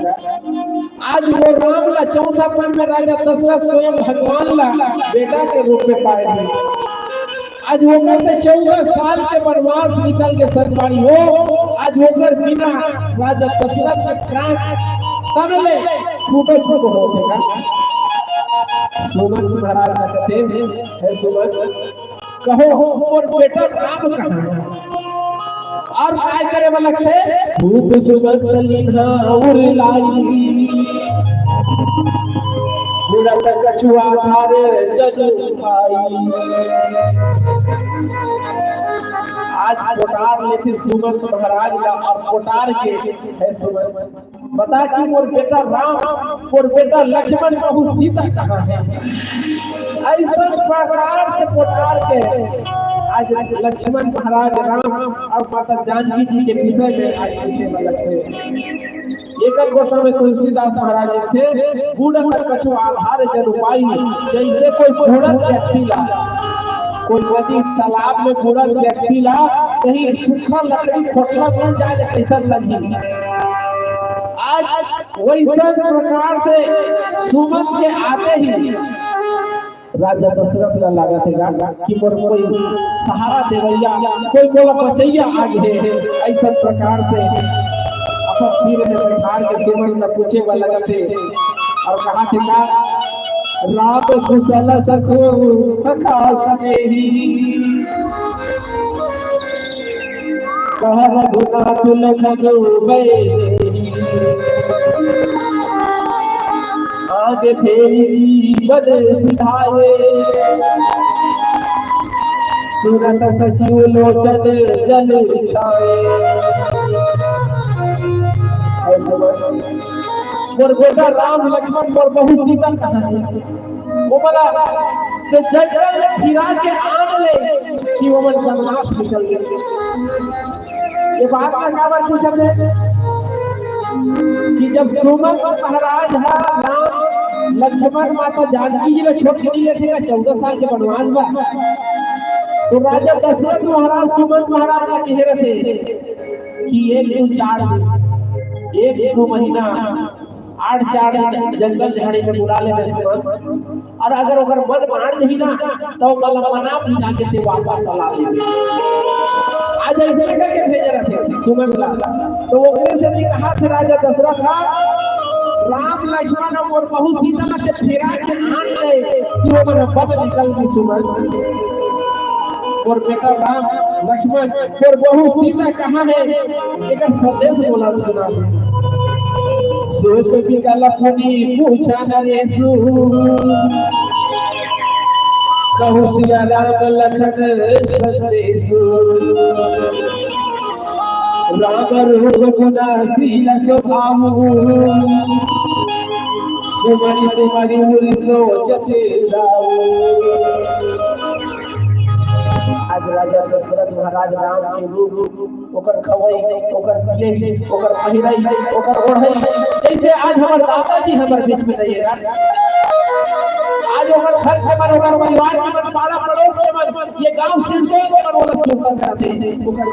आज वो राम ला 14 पन में राजा दशरथ स्वयं भगवान ला बेटा के रूप में पाए हैं। आज वो कहते 14 साल के वनवास निकल के सरकारी हो, आज वो कर बिना राजा दशरथ के प्राण तन ले छूटो छूटो होगा। सुमन महाराज कहते हैं सुमन कहो हो और बेटा राम कहाँ और काय करे वाला थे, भूप सुमन लिखा और लाई बुरत कछुआ मारे जज भाई। आज कोटार लेती सुमन महाराज का और कोटार के है सुमन बता कि मोर बेटा राम और बेटा लक्ष्मण बहु सीता कहाँ है। ऐसा प्रकार से कोटार के आज लक्ष्मण महाराज राम और माता जानकी जी के विषय में आज पूछे लगते। एक गोष्ठ में तुलसीदास महाराज थे, बूढ़ा कछुआ आधार जलवाई, जैसे कोई बूढ़ा व्यक्ति ला कोई नदी तालाब में बूढ़ा व्यक्ति ला कहीं सूखा लकड़ी खोटला मिल जाए ऐसा लगी। आज वैसा प्रकार से सुमन के आते ही राजा दशरथ ला लागत है कि मोर कोई सहारा देवैया कोई बोला बचैया आगे ऐसा प्रकार से अपन तीर में बैठार के सुमन न पूछे वाला लगते और कहा थे का, राम कुशल सखो सखा सनेही कह रघुनाथ लखन बैठे, आगे फेरी बद सिधाए सुरत सचिव लोचन जल छाए। और बेटा राम लक्ष्मण और बहु सीता कहाँ है, वो बोला से जंगल में फिरा के आन ले कि वो मन वनवास निकल गए। ये बात का क्या पूछते कि जब सुमन महाराज है राम लक्ष्मण माता जानकी जी ने छोट लिए थे 14 साल के वनवास बा। तो राजा दशरथ महाराज सुमंत महाराज ने कहे रहे कि एक दो महीना 8 4 जंगल झाड़ी में बुला ले और अगर ओकर मन मान नहीं ना तो कल मना बुझा के ते वापस ला ले। आज ऐसे लगा के भेज रहे थे सुमन ला। तो वो से ने कहा था राजा दशरथ राम लक्ष्मण और बहु सीता के फेरा के आन ले कि वो मन बद निकल की सुमन और बेटा राम लक्ष्मण और बहु सीता कहाँ है एक संदेश बोला सुना। सोच की कलपनी पूछा नरे सु कहु सिया राम लखन संदेशु राम रूप गुना शील स्वभाव सुमरि सुमरि मुनि सोचते जाओ। आज राजा दशरथ महाराज राम के रूप ओकर खवई ओकर पिए ओकर पहिराई ओकर ओढ़ई जैसे आज हमर दादाजी हमर बीच में रहिए। आज ओकर घर के मन ओकर परिवार के मन पाड़ा पड़ोस के मन ये गांव सिंधे को मनोरथ के ऊपर करते हैं। ओकर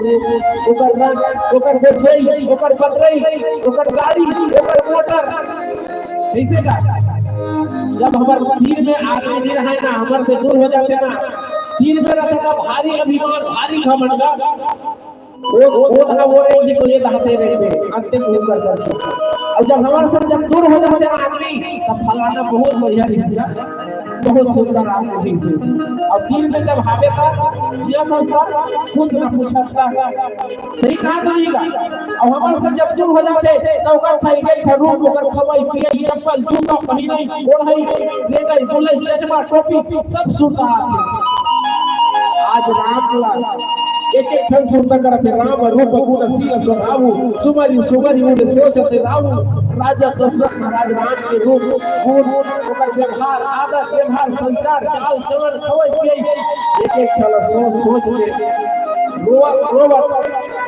रंग ओकर बेचई ओकर पटरई ओकर गाड़ी ओकर मोटर ऐसे का जब हमर तीर में आगे नहीं रहे ना हमर से दूर हो जाते ना तीर में रहता था भारी अभिमान भारी घमंड वो था वो रहे को ये रहते रहते अंतिम होकर करते। और जब हमारे से जब दूर हो जाते आदमी तब फलाना बहुत बढ़िया दिखता बहुत सुंदर आदमी दिखते। और तीर में जब हावे था जिया था खुद न पूछता सही कहा तो नहीं का। और हमारे से जब दूर हो जाते तो ओकर खाई गई था रूप ओकर खवाई पिए चप्पल जूता पहिने ओढ़ई ले गई बोले चश्मा टोपी सब सूटा आज राम एक क्षण सुनता करते राम रूप गुण शील स्वभाव सुमरि सुमरि उन सोचते राम। राजा दशरथ महाराज राम के रूप गुण ओकर व्यवहार आदत व्यवहार संस्कार चाल चलन खवई पिए एक क्षण सोच के रोवा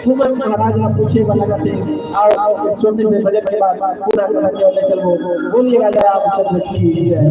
सुमन महाराज ने पूछे वाला कहते और छोटे से बड़े बड़े बात पूरा करके ले चलो बोलिए राजा आप चल की है।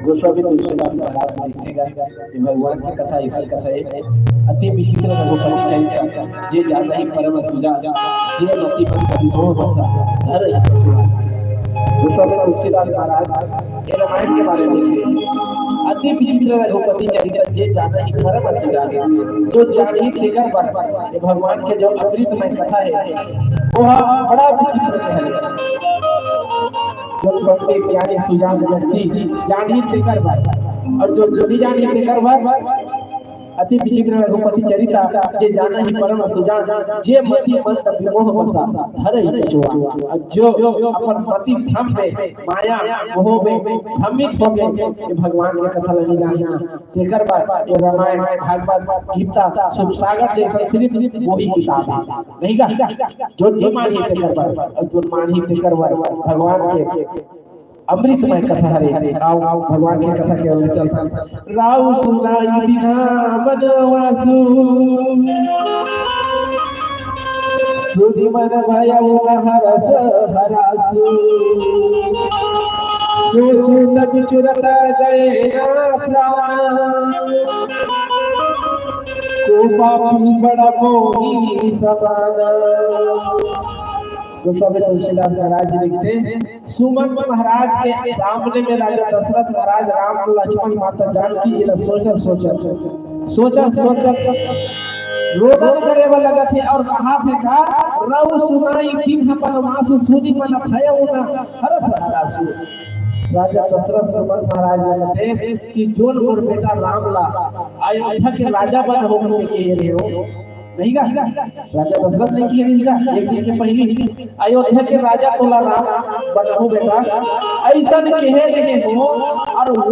गोस्वामी तुलसीदास महाराज लिखेगा कि भगवान की कथा ऐसी कथा है अति विचित्र रघुपति चरित्र जे जाता ही परम सुजा जे मति पर विभोर होता हर गोस्वामी तुलसीदास महाराज ये रामायण के बारे में लिखे अति विचित्र रघुपति चरित्र जे जाता ही परम सुजा जो जानी लेकर ये भगवान के जो अमृतमय कथा है वो बड़ा विचित्र है जो भक्ति ज्ञानी सुजान व्यक्ति जानी लेकर और जो नहीं जानी लेकर अति विचित्र रघुपति चरिता जे जाना ही परम सुजान जे मति मंत विमोह बसा हरे कछुआ जो अपन पति भ्रम में माया मोह में भ्रमित हो गए ये भगवान की कथा लगी जाना एकर बाद ये रामायण भागवत गीता शिव सागर जैसा सिर्फ वही किताब है नहीं का जो मानी एकर बाद और जो मानी एकर बाद भगवान के अमृतमय कथा हरे आओ भगवान की कथा के ओर चलते राव सुनाई बिना बनवासु सुधि मन भयउ हरस हरासु सुसुत बिचुरत गए प्राण को पापी बड़ा मोही समाना तुलसीदास महाराज लिखते सुमन महाराज के सामने में राजा दशरथ महाराज राम लक्ष्मण माता जानकी जी ने सोचा रोदन करे वाला लगा थे और कहा थे का रऊ सुनाई किन परमास सुनि मन भयउ हरस हरासु राजा दशरथ महाराज कहते कि जोन मोर बेटा राम ला अयोध्या के राजा बन होने के लिए हो नहीं का राजा दशरथ ने किया नहीं का एक दिन के पहले अयोध्या के राजा तोला राम बनहु बेटा ऐसा कहे रहे हो और वो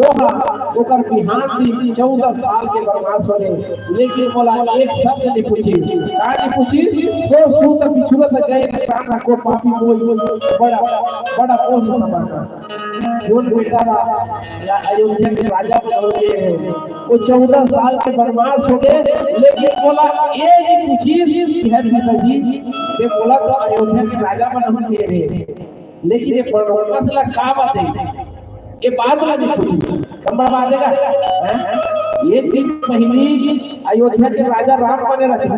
ओकर बिहान दी 14 साल के वनवास हो गए लेकिन बोला एक शब्द नहीं पूछी का नहीं पूछी सो सूत बिछुरत गए प्राण को पापी कोई बड़ा कोई समाना जोन बेटा या अयोध्या के राजा बन गए वो 14 साल के वनवास हो गए लेकिन बोला एक पूछी है पिताजी ये बोला तो अयोध्या के राजा बन हम के लेकिन ये मसला का बात है ये बात लगी पूछी कम बात है ये दिन पहली अयोध्या के राजा राम बने रखे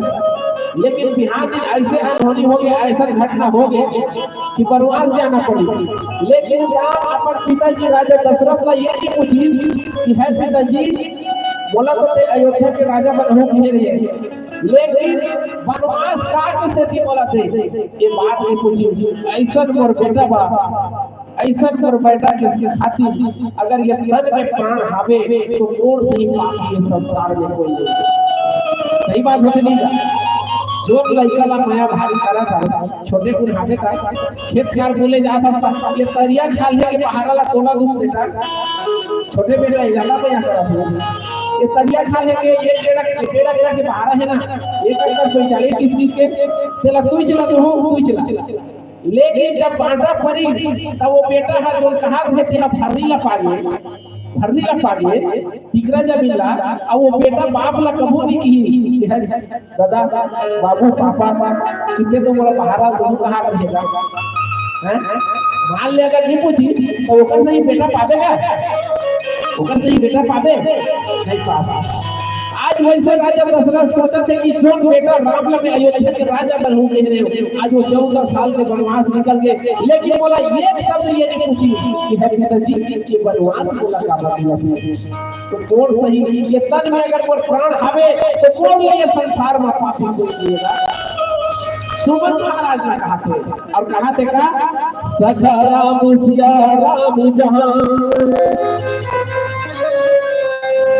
लेकिन बिहार दिन ऐसे अनहोनी हो गया ऐसा घटना हो गया कि वनवास जाना पड़ी लेकिन राम अपन पिताजी राजा दशरथ का ये नहीं पूछी कि है पिताजी बोला तो अयोध्या के राजा बन हो के रहे लेकिन वनवास काट से भी बोला थे ये बात नहीं पूछी ऐसा मोर बेटा बा ऐसा मोर बेटा के खातिर अगर ये तन में प्राण हावे तो और नहीं पापी ये संसार में कोई नहीं सही बात होती नहीं जो लड़का ला माया भारी करा था छोटे को हावे का खेत खार बोले जाता था ये तरिया खा ले के पहाड़ा ला तोला दूर बेटा छोटे बेटा इजाला पे करा ये तरिया खा लेके ये टेड़ा के बाहर है ना एक एकड़ कोई 40-30 के चला कोई चला तो हो कोई चला लेकिन जब बांटा पड़ी तब वो बेटा है जो कहा थे तेरा फरनी ला पागे टिकरा जब मिला और वो बेटा बाप ला कबू नहीं की दादा बाबू पापा कितने तो बोला बाहर दोनों कहां रहेगा हैं मान ले अगर नहीं पूछी तो ओकर नहीं बेटा पावेगा ओकर नहीं बेटा पावे नहीं पास आज वैसे राजा दशरथ सोचा थे कि जो बेटा राम में अयोध्या के राजा बन हो गए आज वो 14 साल के वनवास निकल गए लेकिन बोला ये शब्द ये नहीं पूछी कि है पिताजी के वनवास बोला का मतलब तो कौन सही ये तन में अगर वो प्राण हावे तो कौन ये संसार में पापी कोई जिएगा सुमन महाराज ने कहा थे और कहा थे का सखा राम सिया राम जहां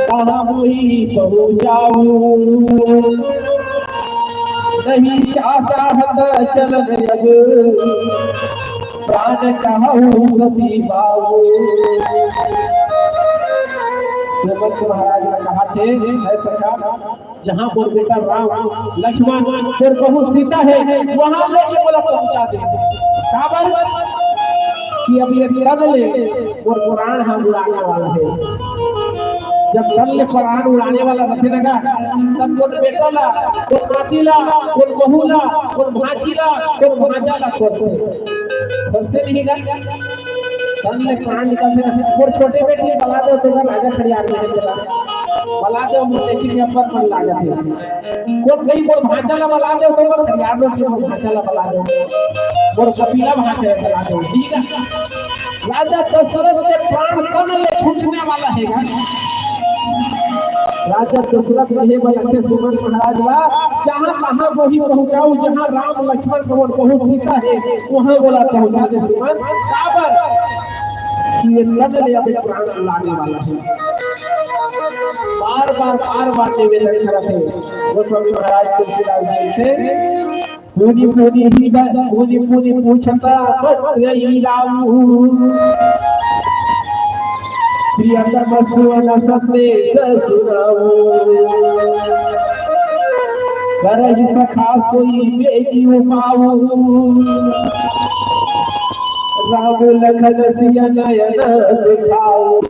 कहाँ हुई पहुँचाऊं नहीं चाहता है चल जग प्राण कहूँ सती बाबू महाराज ने कहा थे सखा जहाँ पर बेटा राम लक्ष्मण फिर बहु सीता है वहां लेके बोला पहुंचा दे काबर कि अब ये तब ले और कुरान हम उड़ाने वाला है जब तब ले कुरान उड़ाने वाला रखे लगा तब वो बेटा ला वो नाती ला वो बहू ला वो भांजी ला वो भांजा ला खोजते नहीं गा तब ले कुरान निकलते रहे और छोटे बेटे बला दो तो राजा खड़ी आ गई चला बला दो लेकिन ये पर मन लागा थे को कहीं को भांजा ला बला दो तो खड़ी दो कि भांजा ला बला दो और कपिला भांजा बला दो ठीक है राजा दशरथ के प्राण तन ले छूटने वाला है राजा दशरथ रहे बलते सुमन महाराज ला जहां कहां वही पहुंचाऊं जहां राम लक्ष्मण और बहु सीता है वहां बोला पहुंचा दे सुमन काबर कि ये लड़ ले अपने प्राण लाने वाला है बार बार निवेदन करते गोस्वामी महाराज तुलसीदास जी से पूरी पूछता मत गई रामू प्रियतम सुवन संदेश सुनाऊ करई सखा सोई बेटी उपाऊ राम लखन सिया नयन दिखाऊ